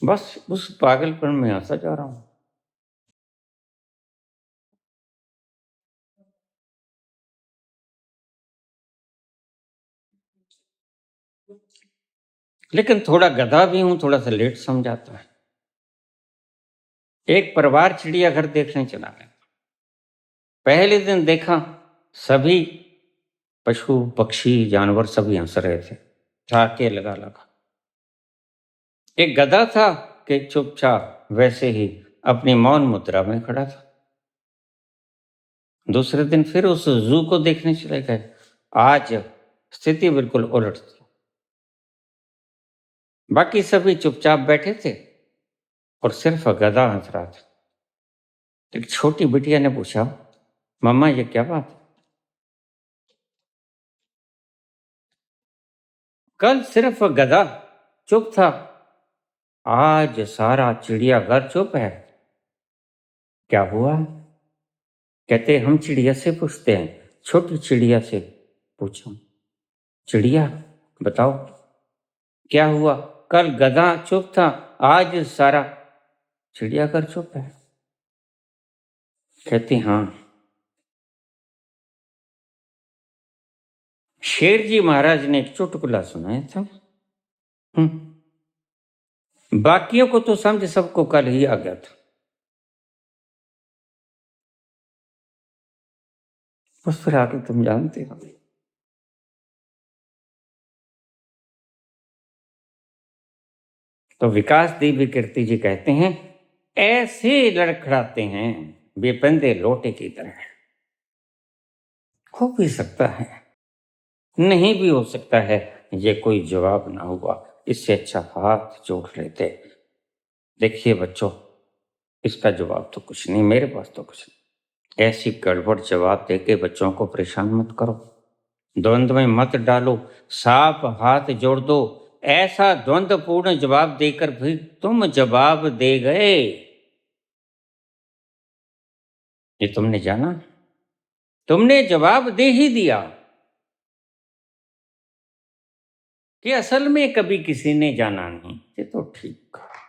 बस उस पागलपन में हंसा जा रहा हूं। लेकिन थोड़ा गधा भी हूं, थोड़ा सा लेट समझाता है। एक परिवार चिड़ियाघर देखने चला गया। पहले दिन देखा सभी पशु पक्षी जानवर सभी हंस रहे थे, ठहाके लगा लगा। एक गधा था कि चुपचाप वैसे ही अपनी मौन मुद्रा में खड़ा था। दूसरे दिन फिर उस जू को देखने चले गए। आज स्थिति बिल्कुल उलट थी। बाकी सभी चुपचाप बैठे थे और सिर्फ गधा हंस रहा था। एक छोटी बिटिया ने पूछा, मम्मा ये क्या बात है? कल सिर्फ गधा चुप था, आज सारा चिड़ियाघर चुप है। क्या हुआ? कहते हम चिड़िया से पूछते हैं। छोटी चिड़िया से पूछो, चिड़िया बताओ क्या हुआ? कल गधा चुप था, आज सारा चिड़ियाघर चुप है। कहती हाँ, शेर जी महाराज ने एक चुटकुला सुनाया था। बाकियों को तो समझ सबको कल ही आ गया था, उस पर आगे तुम जानते हो। तो विकास देवी कीर्ति जी कहते हैं, ऐसे लड़खड़ाते हैं बेपंदे लोटे की तरह। हो भी सकता है, नहीं भी हो सकता है, ये कोई जवाब ना हुआ, इससे अच्छा हाथ जोड़ लेते। देखिए बच्चों, इसका जवाब तो कुछ नहीं, मेरे पास तो कुछ नहीं। ऐसी गड़बड़ जवाब देके बच्चों को परेशान मत करो, द्वंद्व में मत डालो, साफ हाथ जोड़ दो। ऐसा द्वंद्वपूर्ण जवाब देकर भी तुम जवाब दे गए, ये तुमने जाना, तुमने जवाब दे ही दिया कि असल में कभी किसी ने जाना नहीं। ये तो ठीक कहा।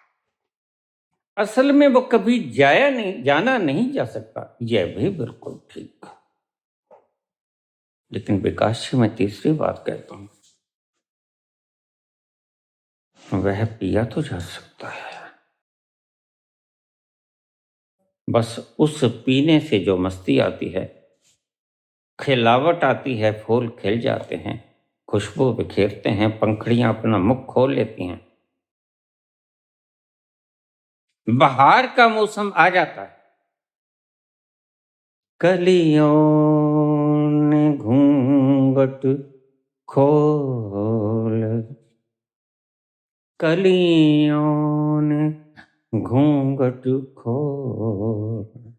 असल में वो कभी जाना नहीं जा सकता, यह भी बिल्कुल ठीक कहा। लेकिन विकास जी, मैं तीसरी बात कहता हूं, वह पिया तो जा सकता है, बस उस पीने से जो मस्ती आती है, खिलावट आती है, फूल खिल जाते हैं, खुशबू बिखेरते हैं, पंखड़ियां अपना मुख खोल लेती हैं, बाहर का मौसम आ जाता है, कलियों ने घूंघट खोल, कलियों ने घूंघट खोल,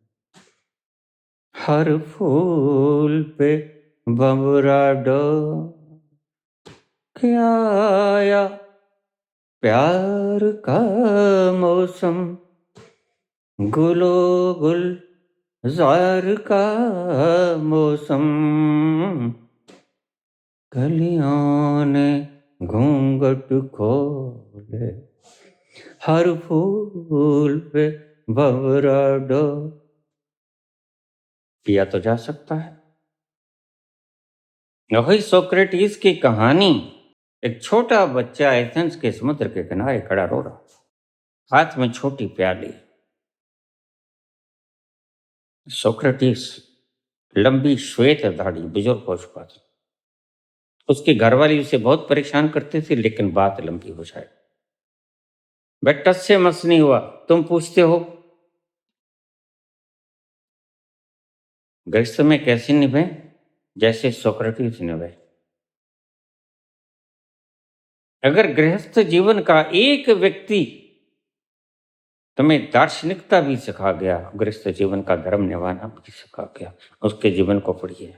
हर फूल पे बबरा क्या आया, प्यार का मौसम, गुलो गुल जार का मौसम, कलियों ने घूंघट खोले, हर फूल पे भंवरा डो। पिया तो जा सकता है। वही सोक्रेटिस की कहानी, एक छोटा बच्चा एथेंस के समुद्र के किनारे खड़ा रो रहा, हाथ में छोटी प्याली। सोक्रेटिस लंबी श्वेत दाढ़ी, बुजुर्ग हो चुका था। उसके घरवाली उसे बहुत परेशान करते थे, लेकिन बात लंबी हो जाए। बेटा से मस नहीं हुआ, तुम पूछते हो गृहस्थ में कैसे निभे, जैसे सोक्रेटिस निभे। अगर गृहस्थ जीवन का एक व्यक्ति तुम्हें दार्शनिकता भी सिखा गया, गृहस्थ जीवन का धर्म निभाना भी सिखा गया, उसके जीवन को पढ़िए।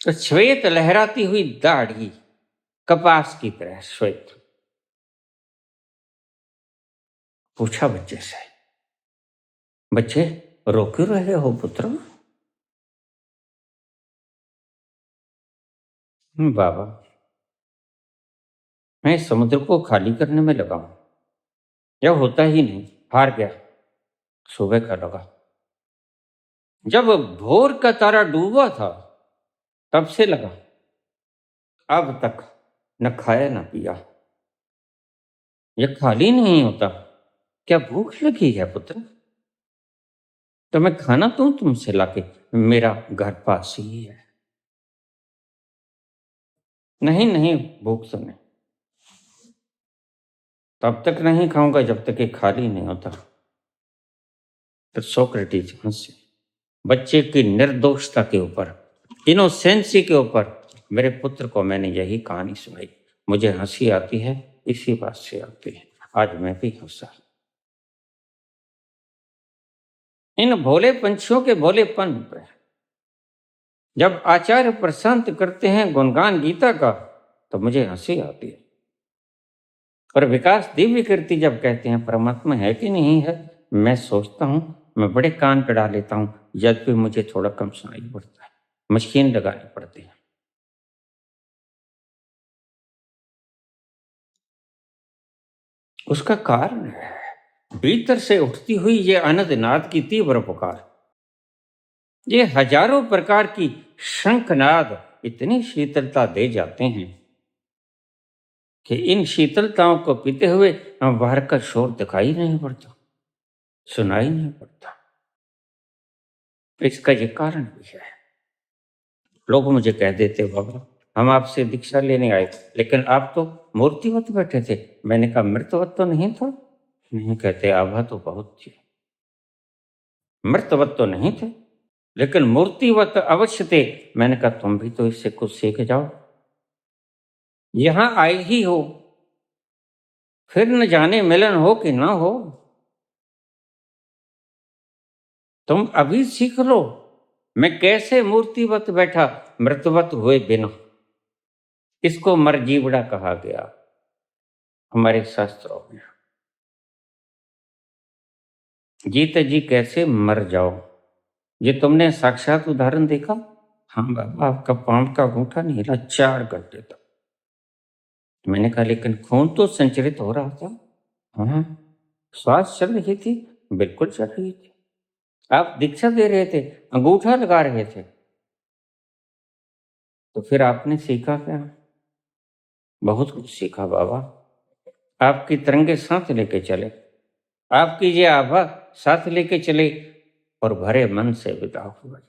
तो श्वेत लहराती हुई दाढ़ी, कपास की तरह श्वेत। पूछा बच्चे से, बच्चे रो क्यों रहे हो पुत्र? बाबा, मैं समुद्र को खाली करने में लगा हूं, यह होता ही नहीं, हार गया। सुबह का लगा, जब भोर का तारा डूबा था तब से लगा, अब तक न खाया न पिया। यह खाली नहीं होता, क्या भूख लगी है पुत्र? तो मैं खाना दूं तुमसे लाके, मेरा घर पास ही है। नहीं नहीं, भूख तो नहीं, तब तक नहीं खाऊंगा जब तक ये खाली नहीं होता। तो सोक्रेटिस हंसे, बच्चे की निर्दोषता के ऊपर, इनोसेंसी के ऊपर मेरे पुत्र को मैंने यही कहानी सुनाई। मुझे हंसी आती है, इसी बात से आती है। आज मैं भी हंसा। इन भोले पंछियों के भोलेपन पे जब आचार्य प्रशांत करते हैं गुणगान गीता का, तो मुझे हंसी आती है। और विकास दिव्य कीर्ति जब कहते हैं परमात्मा है कि नहीं है, मैं सोचता हूं, मैं बड़े कान कड़ा लेता हूं, जब भी मुझे थोड़ा कम सुनाई पड़ता है, मशीन लगानी पड़ती है। उसका कारण है भीतर से उठती हुई ये अनंत नाद की तीव्र पुकार। ये हजारों प्रकार की शंखनाद इतनी शीतलता दे जाते हैं कि इन शीतलताओं को पीते हुए हम बाहर का शोर दिखाई नहीं पड़ता, सुनाई नहीं पड़ता। इसका ये कारण भी है। लोग मुझे कह देते, बाबा हम आपसे दीक्षा लेने आए, लेकिन आप तो मूर्तिवत बैठे थे। मैंने कहा मृतवत तो नहीं था। नहीं, कहते आभा तो बहुत थी, मृतवत तो नहीं थे, लेकिन मूर्तिवत अवश्य थे। मैंने कहा तुम भी तो इससे कुछ सीख जाओ, यहां आए ही हो, फिर न जाने मिलन हो कि ना हो। तुम अभी सीख लो मैं कैसे मूर्तिवत बैठा मृतवत हुए बिना। इसको मरजीवड़ा कहा गया हमारे शास्त्रों में। जीते जी कैसे मर जाओ, ये तुमने साक्षात उदाहरण देखा। हाँ बाबा, आपका पांव का अंगूठा नहीं हिला 4 घंटे तक। मैंने कहा लेकिन खून तो संचरित हो रहा था। हाँ, श्वास चल रही थी, बिल्कुल चल रही थी। आप दीक्षा दे रहे थे, अंगूठा लगा रहे थे, तो फिर आपने सीखा क्या? बहुत कुछ सीखा बाबा। आपकी तरंगे साथ लेके चले, आपकी ये आभा साथ लेके चले और भरे मन से विदा हुए।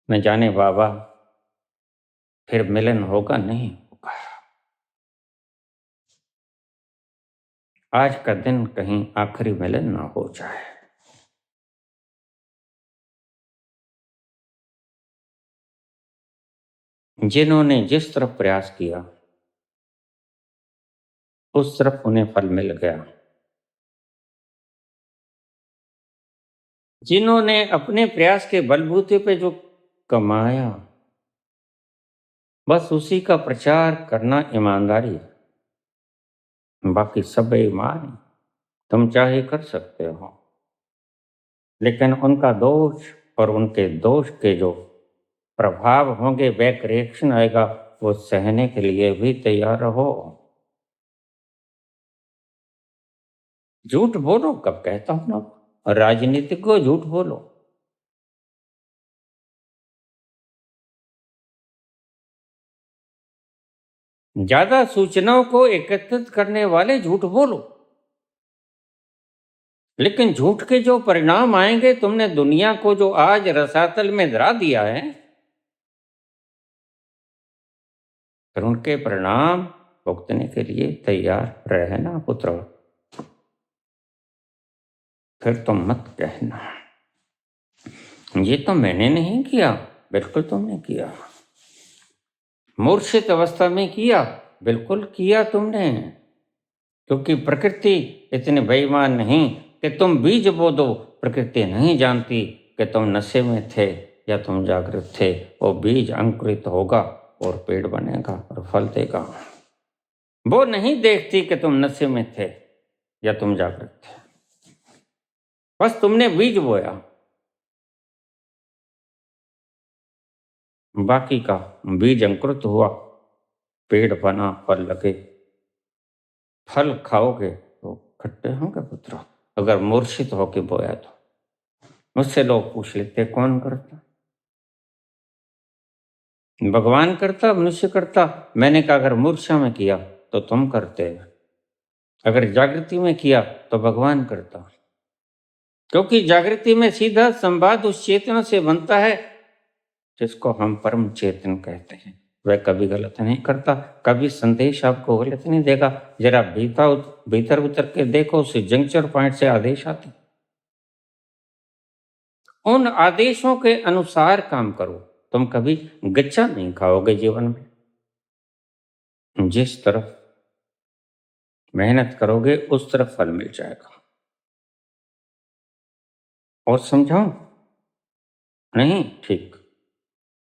न जाने बाबा फिर मिलन होगा नहीं होगा। आज का दिन कहीं आखिरी मिलन ना हो जाए। जिन्होंने जिस तरफ प्रयास किया उस तरफ उन्हें फल मिल गया। जिन्होंने अपने प्रयास के बलबूते पे जो कमाया, बस उसी का प्रचार करना ईमानदारी है। बाकी सब बेईमान, तुम चाहे कर सकते हो, लेकिन उनका दोष और उनके दोष के जो प्रभाव होंगे, बैक रिएक्शन आएगा, वो सहने के लिए भी तैयार रहो। झूठ बोलो, कब कहता हूं ना, राजनीतिक को झूठ बोलो। ज्यादा सूचनाओं को एकत्रित करने वाले झूठ बोलो, लेकिन झूठ के जो परिणाम आएंगे, तुमने दुनिया को जो आज रसातल में धरा दिया है, फिर उनके परिणाम भुगतने के लिए तैयार रहना पुत्र। फिर तुम मत कहना ये तो मैंने नहीं किया। बिल्कुल तुमने किया। मूर्छित अवस्था में किया, बिल्कुल किया तुमने, क्योंकि प्रकृति इतने बेईमान नहीं कि तुम बीज बो दो। प्रकृति नहीं जानती कि तुम नशे में थे या तुम जागृत थे। वो बीज अंकुरित होगा और पेड़ बनेगा और फल देगा। वो नहीं देखती कि तुम नशे में थे या तुम जागृत थे, बस तुमने बीज बोया। बाकी का बीज अंकुरित हुआ, पेड़ बना, फल लगे। फल खाओगे तो खट्टे होंगे पुत्र, अगर मूर्छित होके बोया तो। मुझसे लोग पूछ लेते कौन करता? भगवान करता, मनुष्य करता? मैंने कहा अगर मूर्छा में किया तो तुम करते, अगर जागृति में किया तो भगवान करता। क्योंकि जागृति में सीधा संवाद उस चेतना से बनता है जिसको हम परम चेतन कहते हैं। वह कभी गलत नहीं करता, कभी संदेश आपको गलत नहीं देगा। जरा भीतर उतर के देखो, उस जंक्शन पॉइंट से आदेश आते, उन आदेशों के अनुसार काम करो, तुम कभी गच्चा नहीं खाओगे जीवन में। जिस तरफ मेहनत करोगे उस तरफ फल मिल जाएगा। और समझाऊं? नहीं? ठीक।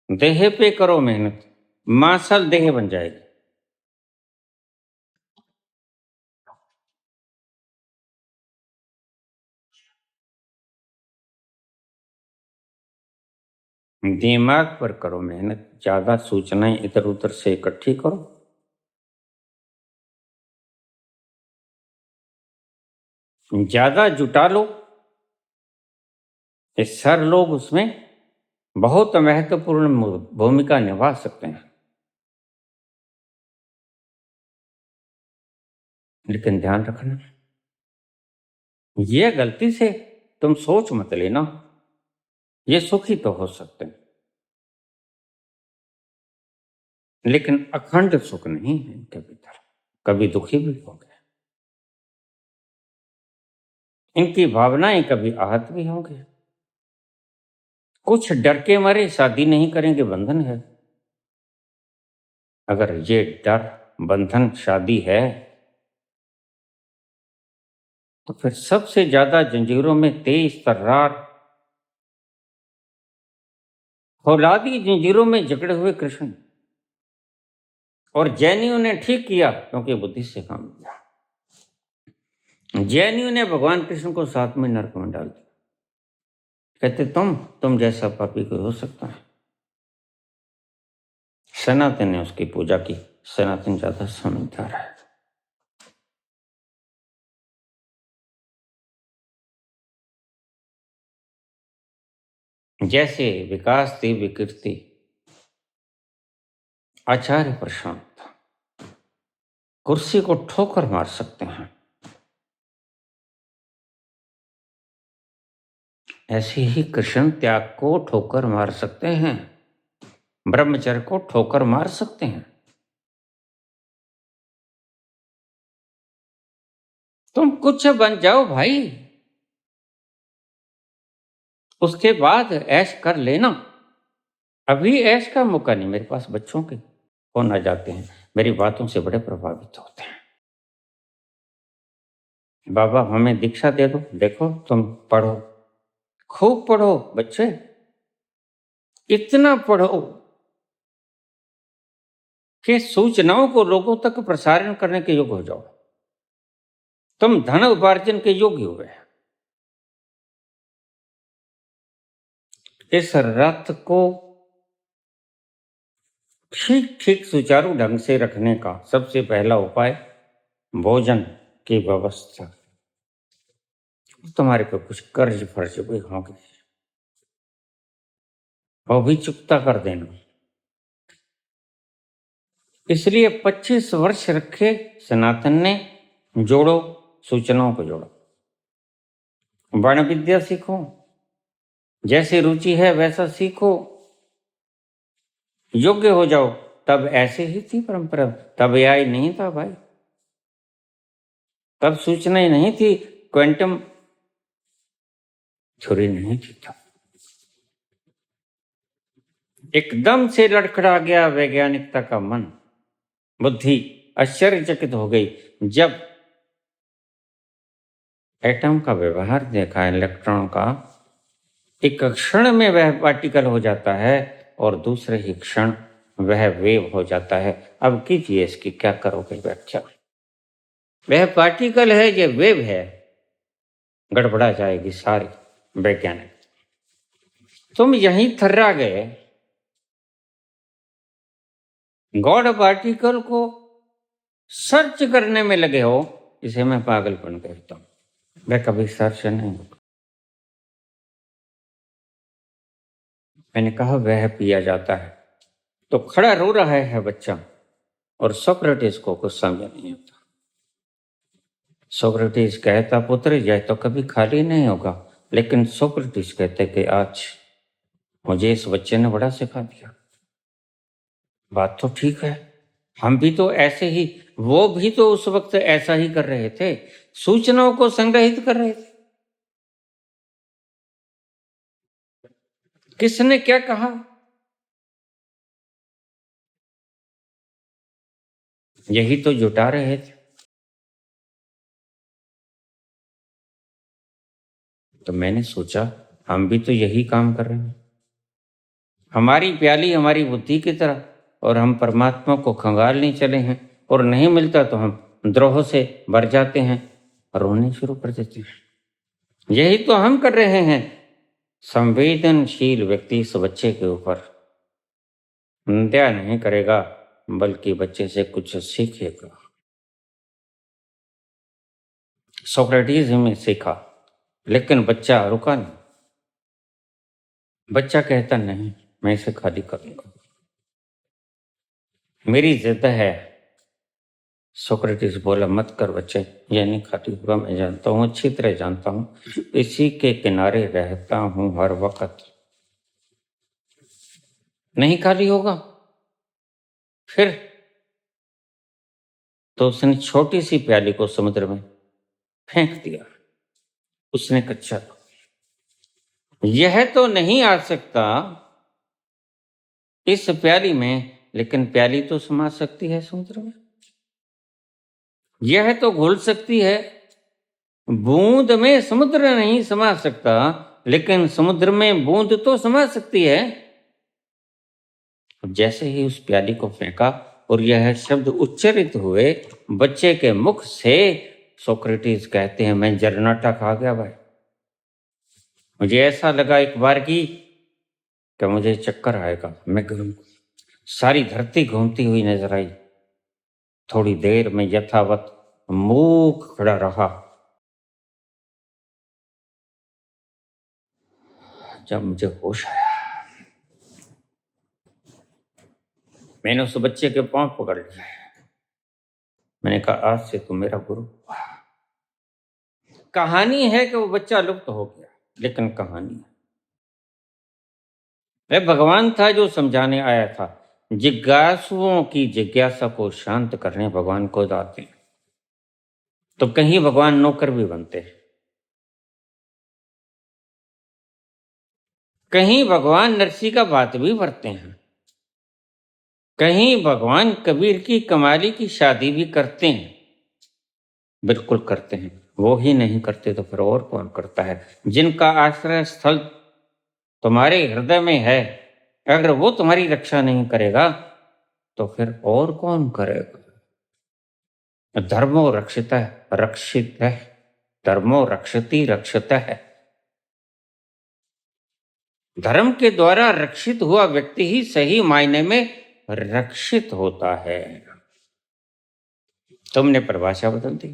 देह पे करो मेहनत, मांसल देह बन जाएगी। दिमाग पर करो मेहनत, ज्यादा सूचनाएं इधर उधर से इकट्ठी करो। ज्यादा जुटा लो, इस सर लोग उसमें बहुत महत्वपूर्ण भूमिका निभा सकते हैं। लेकिन ध्यान रखना, ये गलती से तुम सोच मत लेना ये सुखी तो हो सकते हैं, लेकिन अखंड सुख नहीं है इनके भीतर, कभी दुखी भी होंगे, इनकी भावनाएं कभी आहत भी होंगे। कुछ डर के मारे शादी नहीं करेंगे, बंधन है। अगर ये डर बंधन शादी है तो फिर सबसे ज्यादा जंजीरों में तेज तर्रार फौलादी जंजीरों में जकड़े हुए कृष्ण, और जैनियों ने ठीक किया क्योंकि बुद्धि से काम लिया। जैनियों ने भगवान कृष्ण को साथ में नरक में डाल दिया। कहते तुम जैसा पापी कोई हो सकता है। सनातन ने उसकी पूजा की, सनातन ज्यादा समझदार है। जैसे विकास थी विकृति, आचार्य प्रशांत कुर्सी को ठोकर मार सकते हैं, ऐसे ही कृष्ण त्याग को ठोकर मार सकते हैं, ब्रह्मचर्य को ठोकर मार सकते हैं। तुम कुछ बन जाओ भाई, उसके बाद ऐश कर लेना। अभी ऐश का मौका नहीं। मेरे पास बच्चों के फोन आ जाते हैं, मेरी बातों से बड़े प्रभावित होते हैं। बाबा हमें दीक्षा दे दो, देखो तुम पढ़ो, खूब पढ़ो बच्चे, इतना पढ़ो कि सूचनाओं को लोगों तक प्रसारण करने के योग्य हो जाओ। तुम धन उपार्जन के योग्य हुए। इस रथ को ठीक ठीक सुचारू ढंग से रखने का सबसे पहला उपाय भोजन की व्यवस्था। तुम्हारे पे कुछ कर्ज फर्ज भी होंगे, वो भी चुकता कर देना। इसलिए 25 वर्ष रखे सनातन ने, जोड़ो सूचनाओं को जोड़ो, वर्ण विद्या सीखो, जैसे रुचि है वैसा सीखो, योग्य हो जाओ। तब ऐसे ही थी परंपरा, तब AI नहीं था भाई, तब सूचनाएं नहीं थी, क्वांटम थ्योरी नहीं थी तब। एकदम से लड़खड़ा गया वैज्ञानिकता का मन, बुद्धि आश्चर्यचकित हो गई जब एटम का व्यवहार देखा, इलेक्ट्रॉन का। एक क्षण में वह पार्टिकल हो जाता है और दूसरे ही क्षण वह वेव हो जाता है। अब कीजिए इसकी क्या करोगे व्याख्या। वह पार्टिकल है, ये वेव है, गड़बड़ा जाएगी सारी वैज्ञानिक। तुम यहीं थर्रा गए, गॉड पार्टिकल को सर्च करने में लगे हो। इसे मैं पागलपन कहता हूं, वह कभी सर्च नहीं होगा। मैंने कहा वह पिया जाता है तो खड़ा रो रहा है बच्चा, और सोक्रेटिस को कुछ समझ नहीं आता। सोक्रेटिस कहता पुत्र यह तो कभी खाली नहीं होगा, लेकिन सोक्रेटिस कहते कि आज मुझे इस बच्चे ने बड़ा सिखा दिया। बात तो ठीक है, हम भी तो ऐसे ही, वो भी तो उस वक्त ऐसा ही कर रहे थे, सूचनाओं को संग्रहित कर रहे थे। किसने क्या कहा? यही तो जुटा रहे थे। तो मैंने सोचा हम भी तो यही काम कर रहे हैं। हमारी प्याली हमारी बुद्धि की तरह, और हम परमात्मा को खंगालने चले हैं, और नहीं मिलता तो हम द्रोह से भर जाते हैं, रोने शुरू कर देते हैं। यही तो हम कर रहे हैं। संवेदनशील व्यक्ति इस बच्चे के ऊपर निंदा नहीं करेगा, बल्कि बच्चे से कुछ सीखेगा। सोक्रेटिस में सीखा, लेकिन बच्चा रुका नहीं। बच्चा कहता नहीं, मैं इसे खाली करूंगा, मेरी जिद है। सोक्रेटिस बोला, मत कर बच्चे, ये नहीं खाली होगा, मैं जानता हूँ, अच्छी तरह जानता हूँ, इसी के किनारे रहता हूँ हर वक्त। नहीं खाली होगा। फिर तो उसने छोटी सी प्याली को समुद्र में फेंक दिया। उसने कच्चा, यह तो नहीं आ सकता इस प्याली में, लेकिन प्याली तो समा सकती है समुद्र में। यह तो घुल सकती है, बूंद में समुद्र नहीं समा सकता, लेकिन समुद्र में बूंद तो समा सकती है। जैसे ही उस प्याली को फेंका और यह शब्द उच्चरित हुए बच्चे के मुख से, सोक्रेटिस कहते हैं, मैं जरनाटा खा गया भाई। मुझे ऐसा लगा एक बार कि मुझे चक्कर आएगा। मैं सारी धरती घूमती हुई नजर आई। थोड़ी देर में यथावत मूक खड़ा रहा। जब मुझे होश आया, मैंने उस बच्चे के पांव पकड़ लिए। मैंने कहा, आज से तू मेरा गुरु हुआ। कहानी है कि वो बच्चा लुप्त हो गया, लेकिन कहानी है वह भगवान था जो समझाने आया था। जिज्ञासुओं की जिज्ञासा को शांत करने भगवान खुद आते हैं। तो कहीं भगवान नौकर भी बनते हैं, कहीं भगवान नरसी का बात भी भरते हैं, कहीं भगवान कबीर की कमाली की शादी भी करते हैं। बिल्कुल करते हैं। वो ही नहीं करते तो फिर और कौन करता है? जिनका आश्रय स्थल तुम्हारे हृदय में है, अगर वो तुम्हारी रक्षा नहीं करेगा तो फिर और कौन करेगा? धर्मो रक्षित है, रक्षित है, धर्मो रक्षति रक्षित है। धर्म के द्वारा रक्षित हुआ व्यक्ति ही सही मायने में रक्षित होता है। तुमने परिभाषा बदल दी,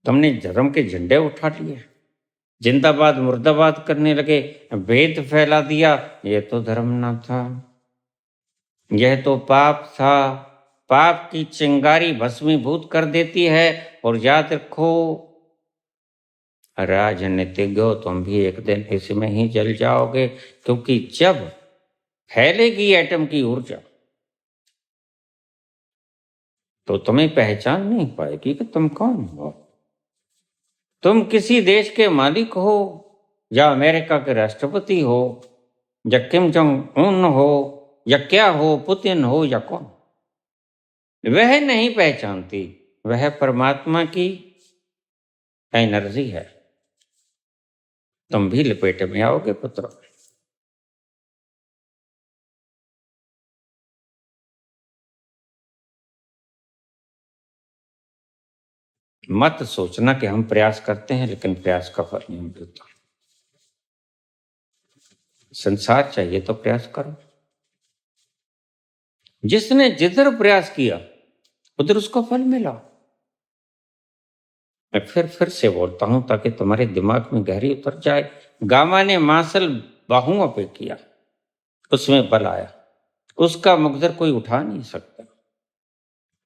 तुमने धर्म के झंडे उठा लिए, जिंदाबाद मुर्दाबाद करने लगे, भेद फैला दिया। ये तो धर्म ना था, यह तो पाप था। पाप की चिंगारी भस्मीभूत कर देती है। और याद रखो राजनीतिज्ञों, तुम भी एक दिन इसमें ही जल जाओगे, क्योंकि जब फैलेगी एटम की ऊर्जा तो तुम्हें पहचान नहीं पाएगी कि तुम कौन हो। तुम किसी देश के मालिक हो, या अमेरिका के राष्ट्रपति हो, या किम जोंग उन हो, या क्या हो, पुतिन हो या कौन, वह नहीं पहचानती। वह परमात्मा की एनर्जी है। तुम भी लपेटे में आओगे पुत्र। मत सोचना कि हम प्रयास करते हैं लेकिन प्रयास का फल नहीं मिलता। संसार चाहिए तो प्रयास करो। जिसने जिधर प्रयास किया उधर उसको फल मिला। मैं फिर से बोलता हूं ताकि तुम्हारे दिमाग में गहरी उतर जाए। गामा ने मांसल बाहुओं पे किया, उसमें बल आया, उसका मुकदर कोई उठा नहीं सकता।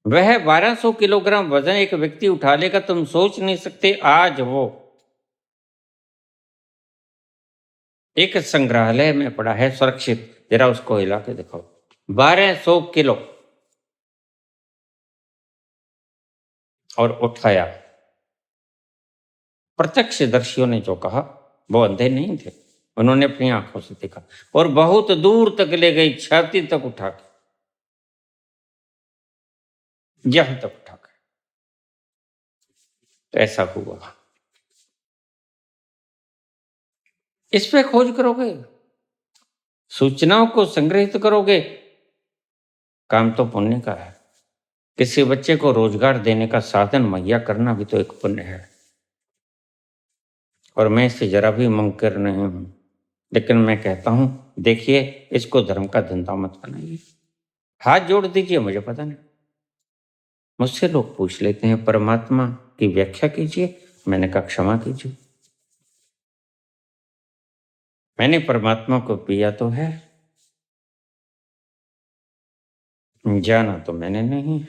वह 1200 किलोग्राम वजन एक व्यक्ति उठा लेगा, तुम सोच नहीं सकते। आज वो एक संग्रहालय में पड़ा है सुरक्षित, जरा उसको हिला के दिखाओ। 1200 किलो और उठाया। प्रत्यक्षदर्शियों ने जो कहा वो अंधे नहीं थे, उन्होंने अपनी आंखों से देखा और बहुत दूर तक ले गई, छाती तक उठा के, यहां तक उठा के। तो ऐसा हुआ। इस पे खोज करोगे, सूचनाओं को संग्रहित करोगे, काम तो पुण्य का है। किसी बच्चे को रोजगार देने का साधन मुहैया करना भी तो एक पुण्य है। और मैं इससे जरा भी मुनकर नहीं हूं, लेकिन मैं कहता हूं, देखिए, इसको धर्म का धंधा मत बनाइए। हाथ जोड़ दीजिए, मुझे पता नहीं। मुझसे लोग पूछ लेते हैं परमात्मा की व्याख्या कीजिए, मैंने कहा क्षमा कीजिए, मैंने परमात्मा को पिया तो है, जाना तो मैंने नहीं।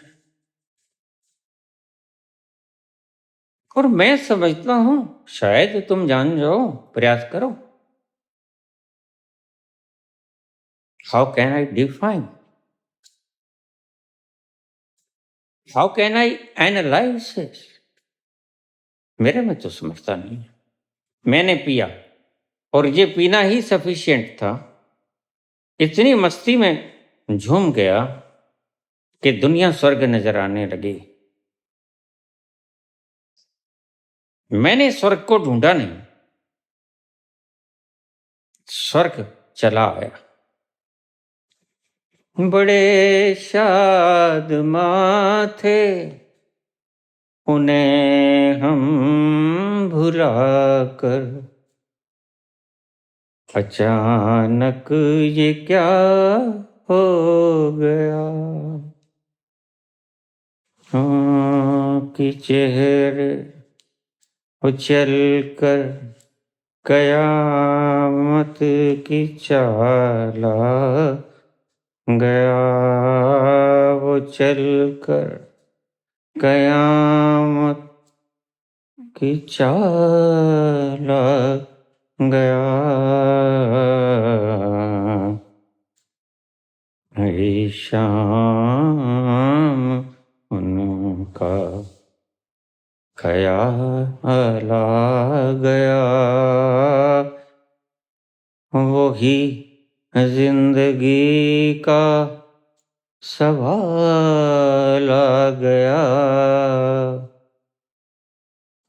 और मैं समझता हूं शायद तुम जान जाओ, प्रयास करो। How can I define, how can I analyse this? मेरे में तो समझता नहीं। मैंने पिया और ये पीना ही सफिशिएंट था। इतनी मस्ती में झूम गया कि दुनिया स्वर्ग नजर आने लगी। मैंने स्वर्ग को ढूंढा नहीं, स्वर्ग चला आया। बड़े शाद माथे उन्हें हम भुला कर, अचानक ये क्या हो गया, कि चेहरे उछल कर कयामत की चाला गया, वो चल कर कयामत की चाला गया। शाम उनका ख्याल आ गया, वही जिंदगी का सवाल आ गया,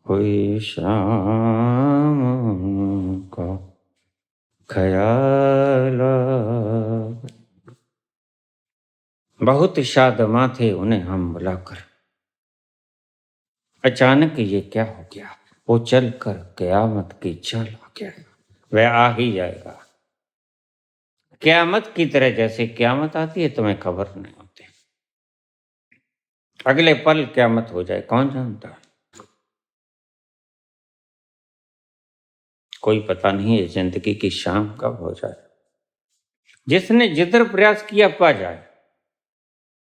कोई शाम का ख्याल। बहुत शादमा थे उन्हें हम बुलाकर, अचानक ये क्या हो गया, वो चल कर कयामत की चाल आ गया। वह आ ही जाएगा कयामत की तरह, जैसे कयामत आती है तुम्हें खबर नहीं होती, अगले पल कयामत हो जाए कौन जानता है। कोई पता नहीं है जिंदगी की शाम कब हो जाए। जिसने जिधर प्रयास किया पा जाए।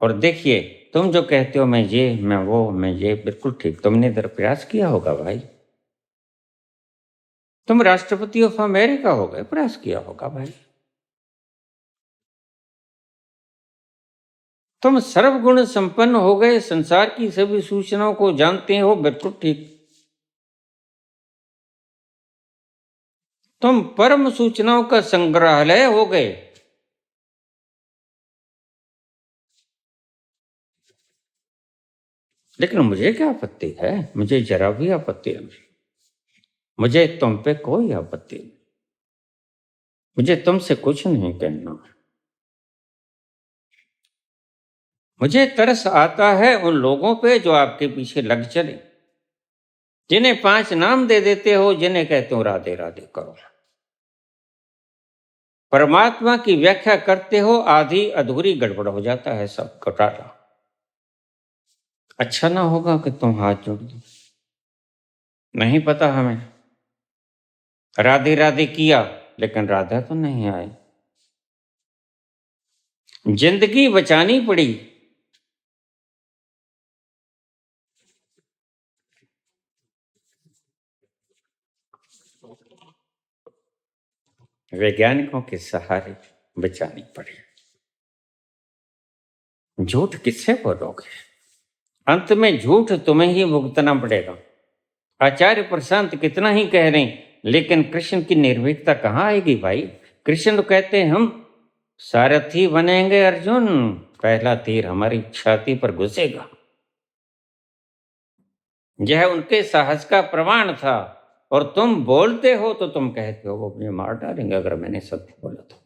और देखिए, तुम जो कहते हो मैं ये मैं वो मैं ये, बिल्कुल ठीक, तुमने इधर प्रयास किया होगा भाई। तुम राष्ट्रपति ऑफ अमेरिका हो गए, प्रयास किया होगा भाई। तुम सर्वगुण संपन्न हो गए, संसार की सभी सूचनाओं को जानते हो, बिल्कुल ठीक। तुम परम सूचनाओं का संग्रहालय हो गए। लेकिन मुझे क्या आपत्ति है, मुझे जरा भी आपत्ति नहीं, मुझे तुम पे कोई आपत्ति नहीं, मुझे तुमसे कुछ नहीं कहना। मुझे तरस आता है उन लोगों पे जो आपके पीछे लग चले, जिन्हें 5 नाम दे देते हो, जिन्हें कहते हो राधे राधे करो, परमात्मा की व्याख्या करते हो, आधी अधूरी गड़बड़ हो जाता है सब घोटाला। अच्छा ना होगा कि तुम हाथ जोड़ दो। नहीं पता हमें, राधे राधे किया लेकिन राधा तो नहीं आई, जिंदगी बचानी पड़ी। वैज्ञानिकों के सहारे बचानी पड़ी। झूठ किससे बोलोगे, अंत में झूठ तुम्हें ही भुगतना पड़ेगा। आचार्य प्रशांत कितना ही कह रहे हैं, लेकिन कृष्ण की निर्भीकता कहाँ आएगी भाई? कृष्ण तो कहते हैं हम सारथी बनेंगे अर्जुन, पहला तीर हमारी छाती पर घुसेगा। यह उनके साहस का प्रमाण था। और तुम बोलते हो तो तुम कहते हो वो मुझे मार डालेंगे अगर मैंने सत्य बोला तो।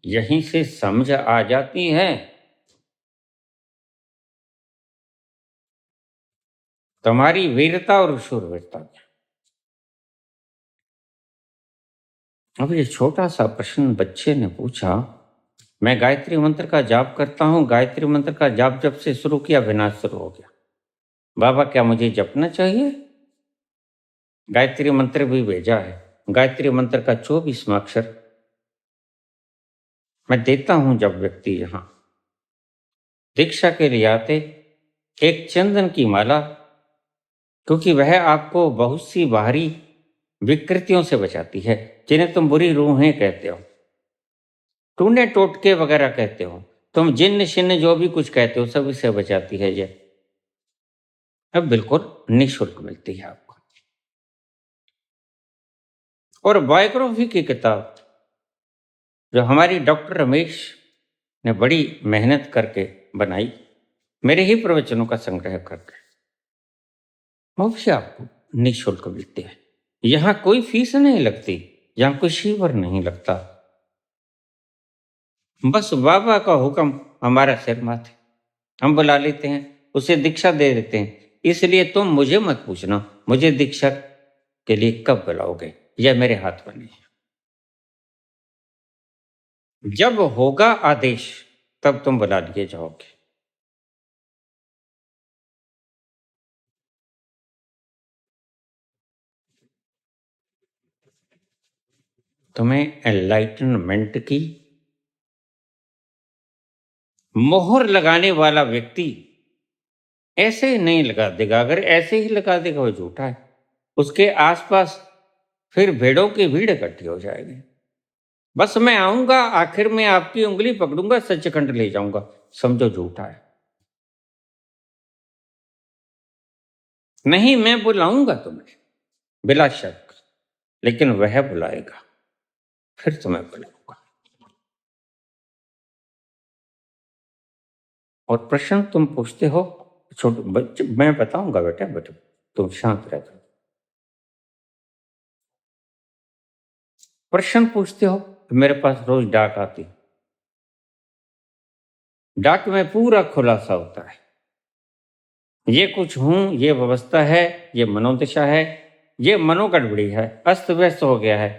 यहीं से समझ आ जाती है तुम्हारी वीरता और शूरवीरता। अब ये छोटा सा प्रश्न बच्चे ने पूछा, मैं गायत्री मंत्र का जाप करता हूँ, गायत्री मंत्र का जाप जब से शुरू किया विनाश शुरू हो गया। बाबा क्या मुझे जपना चाहिए? गायत्री मंत्र भी भेजा है। गायत्री मंत्र का 24वां अक्षर मैं देता हूं जब व्यक्ति यहां दीक्षा के लिए आते, एक चंदन की माला, क्योंकि वह आपको बहुत सी बाहरी विकृतियों से बचाती है जिन्हें तुम बुरी रूहें कहते हो, टूने टोटके वगैरह कहते हो, तुम जिन्न शिन्न जो भी कुछ कहते हो सभी से बचाती है। ये अब बिल्कुल निःशुल्क मिलती है आपको। और बायोग्राफी की किताब जो हमारी डॉक्टर रमेश ने बड़ी मेहनत करके बनाई, मेरे ही प्रवचनों का संग्रह करके, वो भी आपको निःशुल्क मिलती है। यहाँ कोई फीस नहीं लगती, यहाँ कोई शीवर नहीं लगता। बस बाबा का हुक्म हमारा सिर माथे, हम बुला लेते हैं, उसे दीक्षा दे देते हैं। इसलिए तुम मुझे मत पूछना मुझे दीक्षा के लिए कब बुलाओगे, यह मेरे हाथ में नहीं है। जब होगा आदेश तब तुम बुला लिए जाओगे। तुम्हें एनलाइटनमेंट की मोहर लगाने वाला व्यक्ति ऐसे ही नहीं लगा देगा। अगर ऐसे ही लगा देगा वो झूठा है। उसके आसपास फिर भेड़ों की भीड़ इकट्ठी हो जाएगी। बस मैं आऊंगा, आखिर में आपकी उंगली पकड़ूंगा, सच्चखंड ले जाऊंगा, समझो झूठा है। नहीं, मैं बुलाऊंगा तुम्हें बिला शक, लेकिन वह बुलाएगा, फिर तुम्हें बुलाऊंगा। और प्रश्न तुम पूछते हो छोटे बच्चे, मैं बताऊंगा बेटा, तुम शांत रहते हो। प्रश्न पूछते हो तो मेरे पास रोज डाक आती, डाक में पूरा खुलासा होता है। ये कुछ हूं, ये व्यवस्था है, ये मनोदशा है, ये मनोगड़बड़ी है, अस्त व्यस्त हो गया है,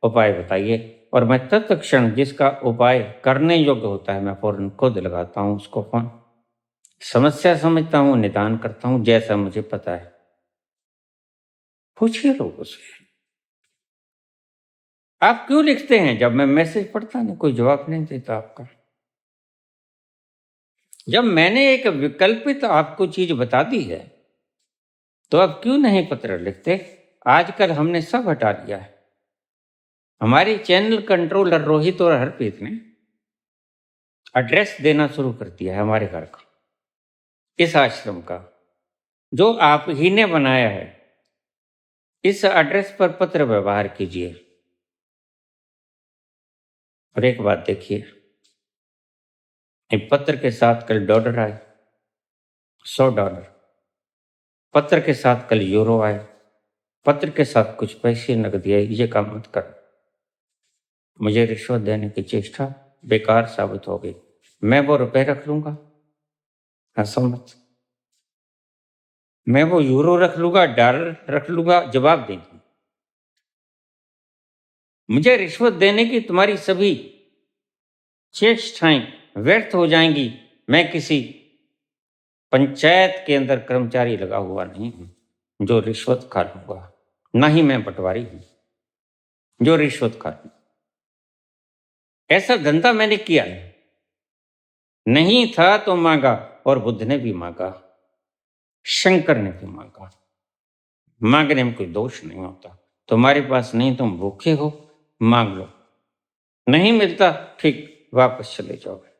उपाय बताइए। और मैं तत्क्षण जिसका उपाय करने योग्य होता है मैं फौरन खुद लगाता हूं उसको फोन, समस्या समझता हूं, निदान करता हूं जैसा मुझे पता है। पूछिए लोगों से। आप क्यों लिखते हैं? जब मैं मैसेज पढ़ता नहीं कोई जवाब नहीं देता आपका। जब मैंने एक विकल्पित आपको चीज बता दी है तो आप क्यों नहीं पत्र लिखते? आजकल हमने सब हटा लिया है। हमारी चैनल कंट्रोलर रोहित और हरप्रीत ने एड्रेस देना शुरू कर दिया है हमारे घर का, इस आश्रम का, जो आप ही ने बनाया है। इस एड्रेस पर पत्र व्यवहार कीजिए। और एक बात देखिए, पत्र के साथ कल डॉलर आए, $100। पत्र के साथ कल यूरो आए, पत्र के साथ कुछ पैसे नकदी आए। ये काम मत कर। मुझे रिश्वत देने की चेष्टा बेकार साबित हो गई। मैं वो रुपए रख लूंगा, हंसो मत। मैं वो यूरो रख लूंगा, डॉलर रख लूंगा, जवाब देंगे। मुझे रिश्वत देने की तुम्हारी सभी चेष्टाएं व्यर्थ हो जाएंगी। मैं किसी पंचायत के अंदर कर्मचारी लगा हुआ नहीं हूं जो रिश्वत खा लूंगा, ना ही मैं पटवारी हूं जो रिश्वत खा लूंगा। ऐसा धंधा मैंने किया नहीं था तो मांगा, और बुद्ध ने भी मांगा, शंकर ने भी मांगा। मांगने में कोई दोष नहीं होता। तुम्हारे पास नहीं, तुम भूखे हो, मांग लो। नहीं मिलता, ठीक, वापस चले जाओगे।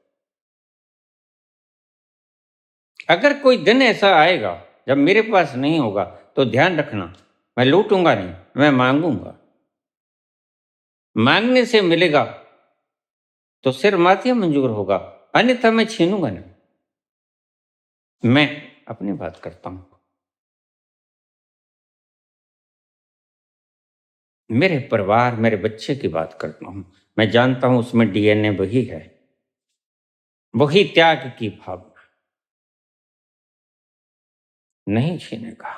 अगर कोई दिन ऐसा आएगा जब मेरे पास नहीं होगा तो ध्यान रखना मैं लूटूंगा नहीं, मैं मांगूंगा। मांगने से मिलेगा तो सिर माथे मंजूर होगा, अन्यथा मैं छीनूंगा नहीं। मैं अपनी बात करता हूं, मेरे परिवार, मेरे बच्चे की बात करता हूं। मैं जानता हूं उसमें डीएनए वही है, वही त्याग की भावना, नहीं छीनेगा।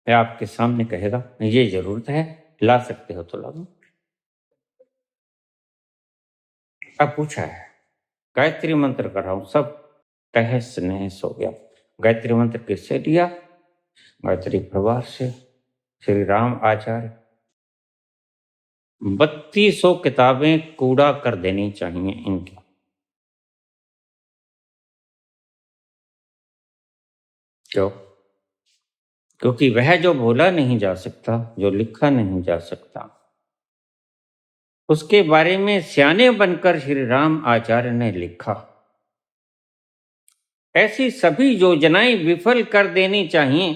मैं आपके सामने कहेगा ये जरूरत है, ला सकते हो तो ला दो। अब पूछा है, गायत्री मंत्र कर रहा हूं, सब तहस नहस हो गया। गायत्री मंत्र किससे लिया? गायत्री परिवार से, श्री राम आचार्य। 3200 किताबें कूड़ा कर देनी चाहिए इनकी। क्यों? क्योंकि वह जो बोला नहीं जा सकता, जो लिखा नहीं जा सकता, उसके बारे में स्याने बनकर श्री राम आचार्य ने लिखा। ऐसी सभी योजनाएं विफल कर देनी चाहिए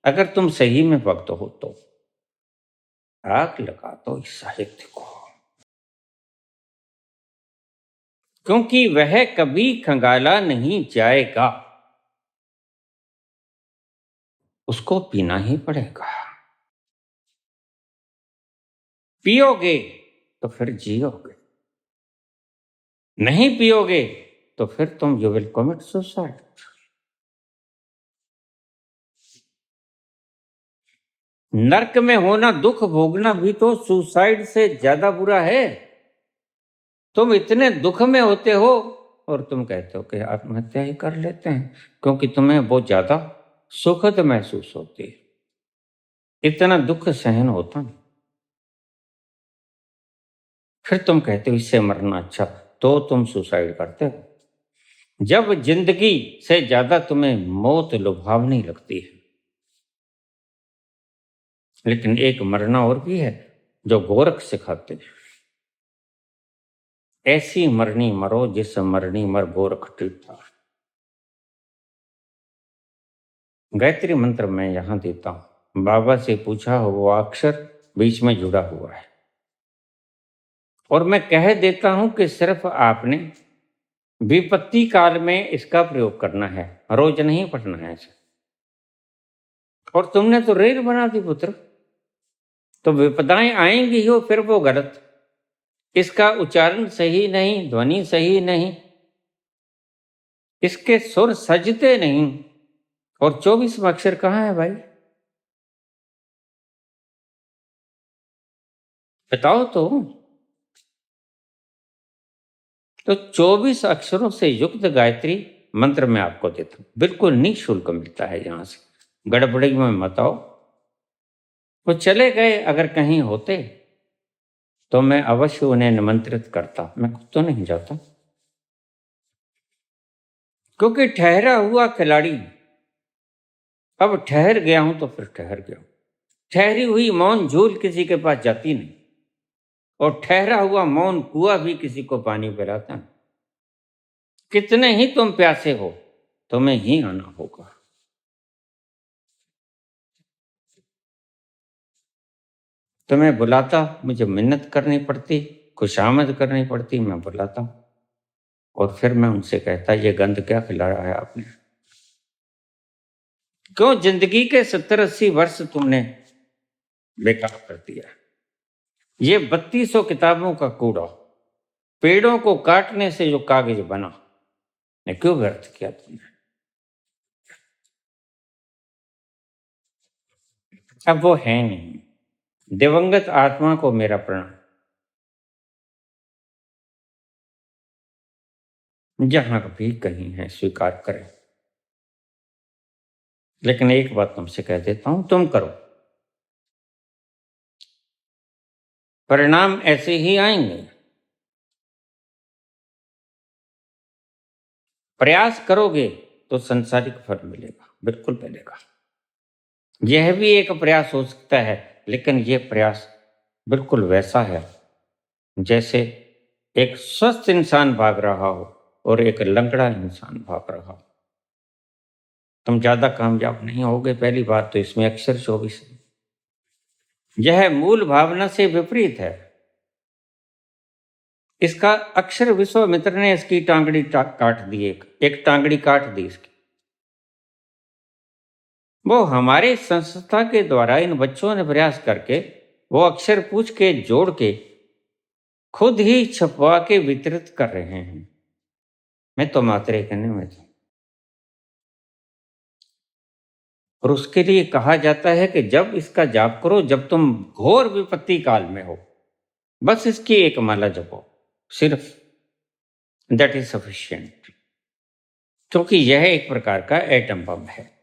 अगर तुम सही में भक्त हो तो। आग लगा दो इस साहित्य को, क्योंकि वह कभी खंगाला नहीं जाएगा, उसको पीना ही पड़ेगा। पियोगे तो फिर जियोगे, नहीं पियोगे तो फिर तुम यू विल कमिट सुसाइड। नरक में होना, दुख भोगना भी तो सुसाइड से ज्यादा बुरा है। तुम इतने दुख में होते हो और तुम कहते हो कि आत्महत्या ही कर लेते हैं, क्योंकि तुम्हें बहुत ज्यादा सुखद महसूस होती है। इतना दुख सहन होता नहीं, फिर तुम कहते हो इससे मरना अच्छा, तो तुम सुसाइड करते हो। जब जिंदगी से ज्यादा तुम्हें मौत लुभावनी लगती है। लेकिन एक मरना और भी है जो गोरख सिखाते हैं। ऐसी मरनी मरो जिस मरनी मर गोरख टीठा। गायत्री मंत्र मैं यहां देता हूं, बाबा से पूछा हो वो अक्षर बीच में जुड़ा हुआ है, और मैं कह देता हूं कि सिर्फ आपने विपत्ति काल में इसका प्रयोग करना है, रोज नहीं पढ़ना है इसे। और तुमने तो रेल बना दी पुत्र, तो विपदाएं आएंगी ही, फिर वो गलत, इसका उच्चारण सही नहीं, ध्वनि सही नहीं, इसके सुर सजते नहीं। और 24वां अक्षर कहाँ है भाई? बताओ तो 24 अक्षरों से युक्त गायत्री मंत्र मैं आपको देता हूं, बिल्कुल निःशुल्क मिलता है। यहां से गड़बड़ी में मत आओ। वो चले गए, अगर कहीं होते तो मैं अवश्य उन्हें निमंत्रित करता, मैं खुद तो नहीं जाता, क्योंकि ठहरा हुआ खिलाड़ी अब ठहर गया हूं तो फिर ठहर गया हूं। ठहरी हुई मौन झूल किसी के पास जाती नहीं, और ठहरा हुआ मौन कुआं भी किसी को पानी पिलाता नहीं। कितने ही तुम प्यासे हो, तुम्हें ही आना होगा। तुम्हें बुलाता, मुझे मिन्नत करनी पड़ती, खुशामद करनी पड़ती, मैं बुलाता, और फिर मैं उनसे कहता ये गंद क्या खिलाया है आपने? क्यों जिंदगी के 70-80 वर्ष तुमने बेकार कर दिया? ये 3200 किताबों का कूड़ा, पेड़ों को काटने से जो कागज बना, ने क्यों व्यर्थ किया तुमने? अब वो है नहीं। दिवंगत आत्मा को मेरा प्रणाम। जहां भी कहीं है स्वीकार करें, लेकिन एक बात तुमसे कह देता हूं, तुम करो, परिणाम ऐसे ही आएंगे। प्रयास करोगे तो संसारिक फल मिलेगा, बिल्कुल मिलेगा। यह भी एक प्रयास हो सकता है, लेकिन यह प्रयास बिल्कुल वैसा है जैसे एक स्वस्थ इंसान भाग रहा हो और एक लंगड़ा इंसान भाग रहा हो। तुम ज्यादा कामयाब नहीं होगे। पहली बात तो इसमें अक्षर 24 है। यह मूल भावना से विपरीत है। इसका अक्षर विश्वामित्र ने इसकी टांगड़ी काट दी, एक टांगड़ी काट दी इसकी। वो हमारे संस्था के द्वारा इन बच्चों ने प्रयास करके वो अक्षर पूछ के जोड़ के खुद ही छपवा के वितरित कर रहे हैं। मैं तो मात्रे कहने में था। और उसके लिए कहा जाता है कि जब इसका जाप करो जब तुम घोर विपत्ति काल में हो, बस इसकी एक माला जपो सिर्फ, दैट इज सफिशिएंट। क्योंकि यह एक प्रकार का एटम बम है।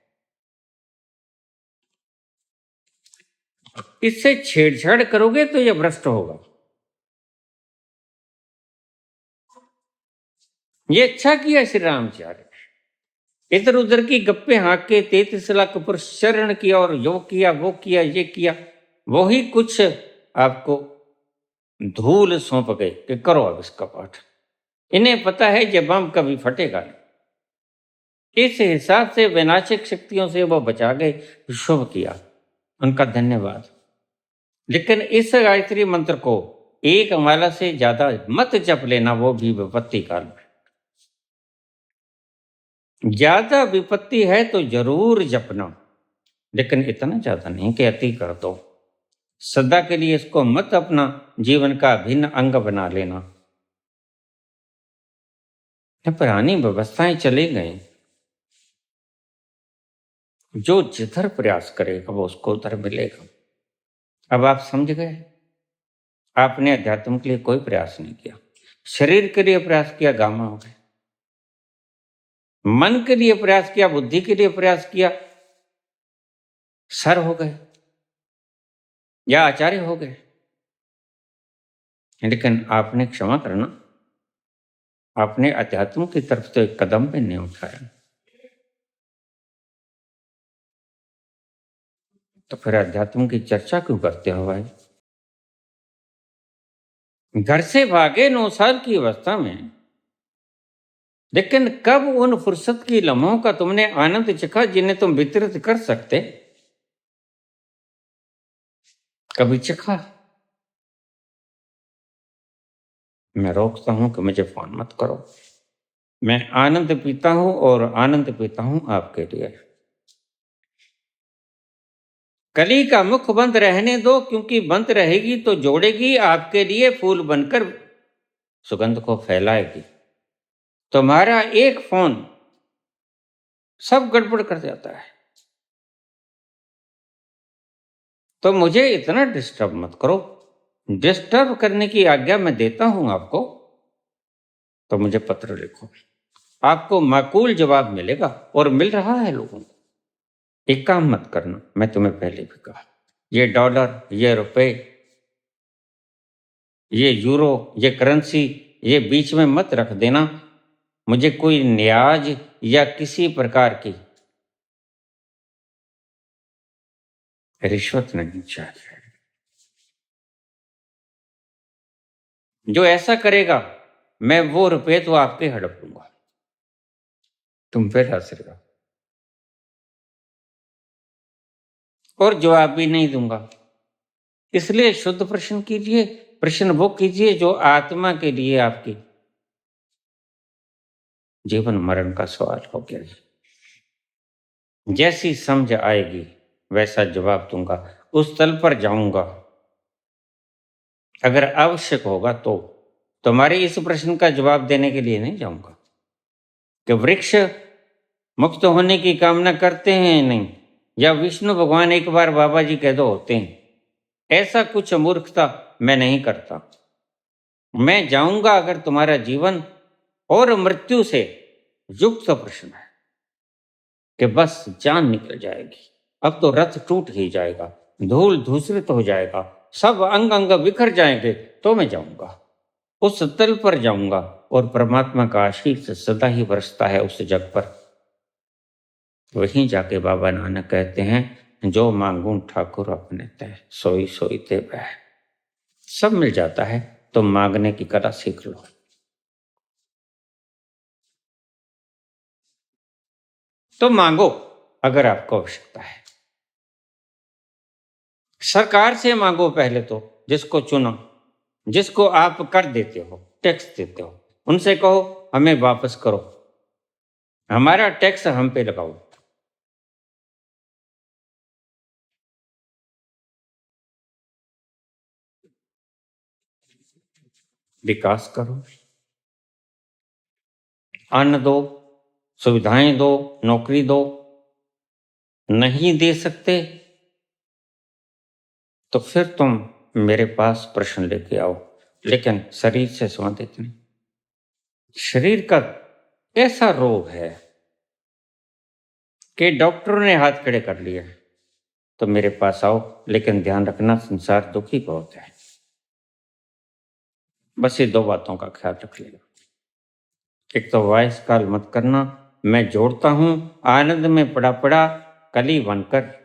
इससे छेड़छाड़ करोगे तो यह भ्रष्ट होगा। ये अच्छा किया श्री रामचार्य, इधर उधर की गप्पे हाँक के 33 लाख पर शरण किया और यो किया वो किया ये किया, वही कुछ आपको धूल सौंप गए कि करो अब इसका पाठ। इन्हें पता है ये बम कभी फटेगा नहीं। इस हिसाब से विनाशक शक्तियों से वो बचा गए, शुभ किया, उनका धन्यवाद। लेकिन इस गायत्री मंत्र को एक माला से ज्यादा मत जप लेना, वो भी विपत्ति काल में। ज्यादा विपत्ति है तो जरूर जपना, लेकिन इतना ज्यादा नहीं कि अति कर दो। सदा के लिए इसको मत अपना जीवन का अभिन्न अंग बना लेना। पुरानी व्यवस्थाएं चले गए, जो जिधर प्रयास करेगा वो उसको उधर मिलेगा। अब आप समझ गए। आपने अध्यात्म के लिए कोई प्रयास नहीं किया, शरीर के लिए प्रयास किया, गामा हो गए। मन के लिए प्रयास किया, बुद्धि के लिए प्रयास किया, सर हो गए या आचार्य हो गए। लेकिन आपने, क्षमा करना, आपने अध्यात्म की तरफ तो एक कदम भी नहीं उठाया। तो फिर अध्यात्म की चर्चा क्यों करते हो भाई? घर से भागे 9 साल की अवस्था में, लेकिन कब उन फुर्सत की लम्हों का तुमने आनंद चखा जिन्हें तुम वितरित कर सकते? कभी चखा? मैं रोकता हूं कि मुझे फोन मत करो। मैं आनंद पीता हूं और आनंद पीता हूं आपके लिए। कली का मुख बंद रहने दो, क्योंकि बंद रहेगी तो जोड़ेगी, आपके लिए फूल बनकर सुगंध को फैलाएगी। तुम्हारा एक फोन सब गड़बड़ कर जाता है। तो मुझे इतना डिस्टर्ब मत करो। डिस्टर्ब करने की आज्ञा मैं देता हूं आपको, तो मुझे पत्र लिखो, आपको माकूल जवाब मिलेगा और मिल रहा है लोगों को। एक काम मत करना, मैं तुम्हें पहले भी कहा, ये डॉलर, ये रुपए, ये यूरो, ये करेंसी, ये बीच में मत रख देना। मुझे कोई न्याज या किसी प्रकार की रिश्वत नहीं चाहिए। जो ऐसा करेगा मैं वो रुपए तो आपके हड़प लूंगा, तुम फिर हंस रहे हो, और जवाब भी नहीं दूंगा। इसलिए शुद्ध प्रश्न कीजिए, प्रश्न वो कीजिए जो आत्मा के लिए आपकी जीवन मरण का सवाल हो गया। जैसी समझ आएगी वैसा जवाब दूंगा, उस तल पर जाऊंगा। अगर आवश्यक होगा तो तुम्हारे इस प्रश्न का जवाब देने के लिए नहीं जाऊंगा कि वृक्ष मुक्त होने की कामना करते हैं नहीं, या विष्णु भगवान एक बार बाबा जी कह दो होते हैं। ऐसा कुछ मूर्खता मैं नहीं करता। मैं जाऊंगा अगर तुम्हारा जीवन और मृत्यु से युक्त प्रश्न है कि बस जान निकल जाएगी, अब तो रथ टूट ही जाएगा, धूल धूसरित हो जाएगा, सब अंग अंग बिखर जाएंगे, तो मैं जाऊंगा, उस तल पर जाऊंगा। और परमात्मा का आशीष सदा ही बरसता है उस जग पर। वहीं जाके बाबा नानक कहते हैं, जो मांगू ठाकुर अपने तय, सोई सोई ते बह। सब मिल जाता है, तो मांगने की कला सीख लो। तो मांगो, अगर आपको आवश्यकता है। सरकार से मांगो पहले तो, जिसको चुनो, जिसको आप कर देते हो, टैक्स देते हो, उनसे कहो हमें वापस करो, हमारा टैक्स हम पे लगाओ। विकास करो, अन्न दो, सुविधाएं दो, नौकरी दो। नहीं दे सकते तो फिर तुम मेरे पास प्रश्न लेके आओ, लेकिन शरीर से संबंधित नहीं। शरीर का ऐसा रोग है कि डॉक्टरों ने हाथ खड़े कर लिए, तो मेरे पास आओ, लेकिन ध्यान रखना संसार दुखी बहुत है। बस ये दो बातों का ख्याल रख लेना। एक तो वॉइस कॉल मत करना, मैं जोड़ता हूं आनंद में पड़ा पड़ा कली बनकर,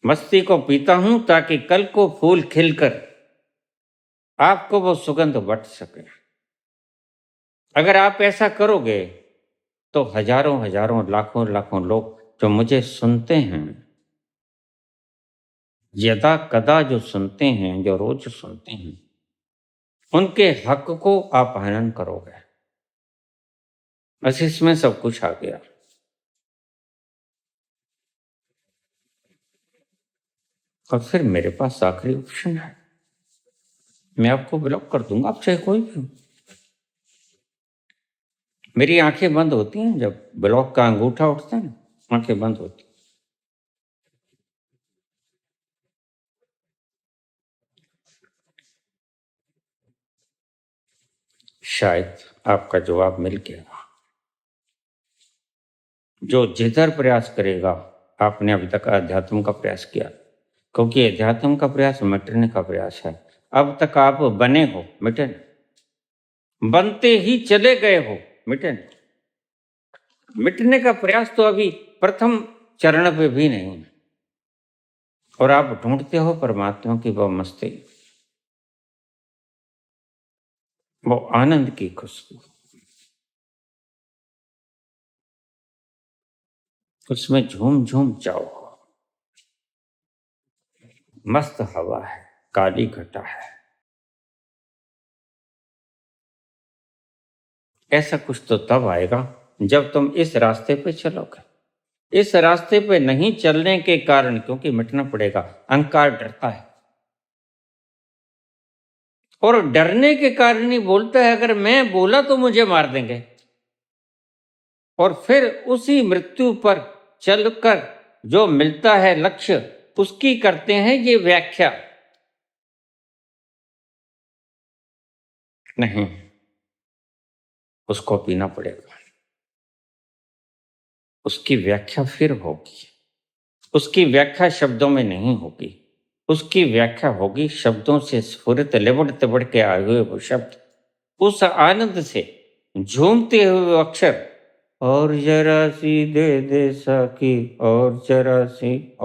मस्ती को पीता हूं ताकि कल को फूल खिलकर आपको वो सुगंध बट सके। अगर आप ऐसा करोगे तो हजारों हजारों लाखों लाखों लोग जो मुझे सुनते हैं, यदा कदा जो सुनते हैं, जो रोज सुनते हैं, उनके हक को आप हनन करोगे। बस इसमें सब कुछ आ गया। और फिर मेरे पास आखिरी ऑप्शन है, मैं आपको ब्लॉक कर दूंगा, आप चाहे कोई भी हो। मेरी आंखें बंद होती हैं जब ब्लॉक का अंगूठा उठता है ना, आंखें बंद होती। शायद आपका जवाब मिल गया। जो जिधर प्रयास करेगा, आपने अभी तक अध्यात्म का प्रयास किया, क्योंकि अध्यात्म का प्रयास मिटने का प्रयास है। अब तक आप बने हो, मिटे नहीं। बनते ही चले गए हो, मिटे नहीं। मिटने का प्रयास तो अभी प्रथम चरण पे भी नहीं है। और आप ढूंढते हो परमात्मा की वो मस्ती, वो आनंद की खुशबू, उसमें झूम झूम जाओ। मस्त हवा है, काली घटा है, ऐसा कुछ तो तब आएगा जब तुम इस रास्ते पे चलोगे। इस रास्ते पे नहीं चलने के कारण, क्योंकि मिटना पड़ेगा, अहंकार डरता है, और डरने के कारण ही बोलता है अगर मैं बोला तो मुझे मार देंगे। और फिर उसी मृत्यु पर चलकर जो मिलता है लक्ष्य, उसकी करते हैं ये व्याख्या। नहीं, उसको पीना पड़ेगा। उसकी व्याख्या फिर होगी। उसकी व्याख्या शब्दों में नहीं होगी, उसकी व्याख्या होगी शब्दों से स्फुरित लिबड़ तिबड़ के आए हुए वो शब्द, उस आनंद से झूमते हुए अक्षर। और जरा सी दे दे सखी, और जरा सी,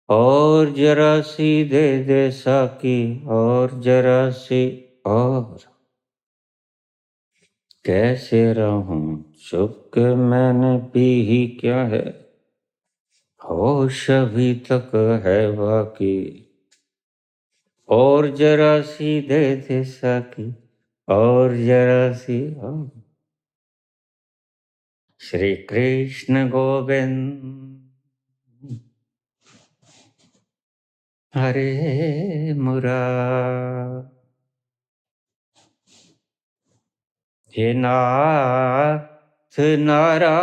और जरा सी दे दे सखी, और जरा सी, और कैसे रहूं चुप के मैंने पी ही क्या है, होश अभी तक है बाकी, और जरा सी दे दे सखी, और जरा सी, और श्री कृष्ण गोविंद हरे मुरारी, हे नाथ नारायण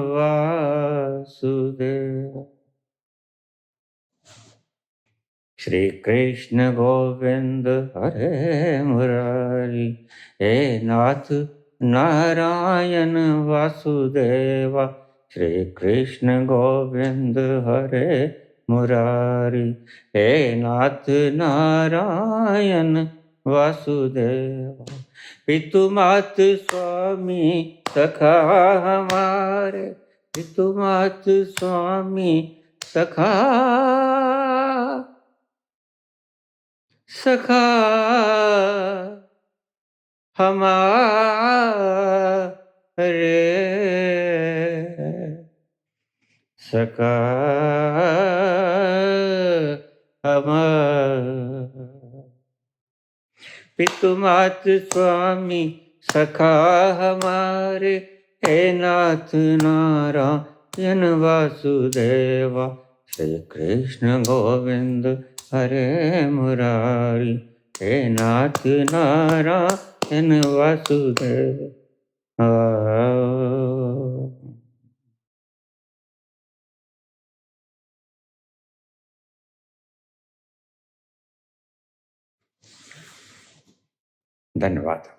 वासुदेव। श्री कृष्ण गोविंद हरे मुरारी, हे नाथ नारायण वासुदेवा। श्री कृष्ण गोविंद हरे मुरारी, हे नाथ नारायण वासुदेवा। पितु मात स्वामी सखा हमारे, पितु मात स्वामी सखा, सखा हमारे, सखा हमारे। पितु मातु स्वामी सखा हमारे, हे नाथ नारायण वासुदेवा, श्री कृष्ण गोविंद हरे मुरारी, हे नाथ नारायण वासुदेव। धन्यवाद।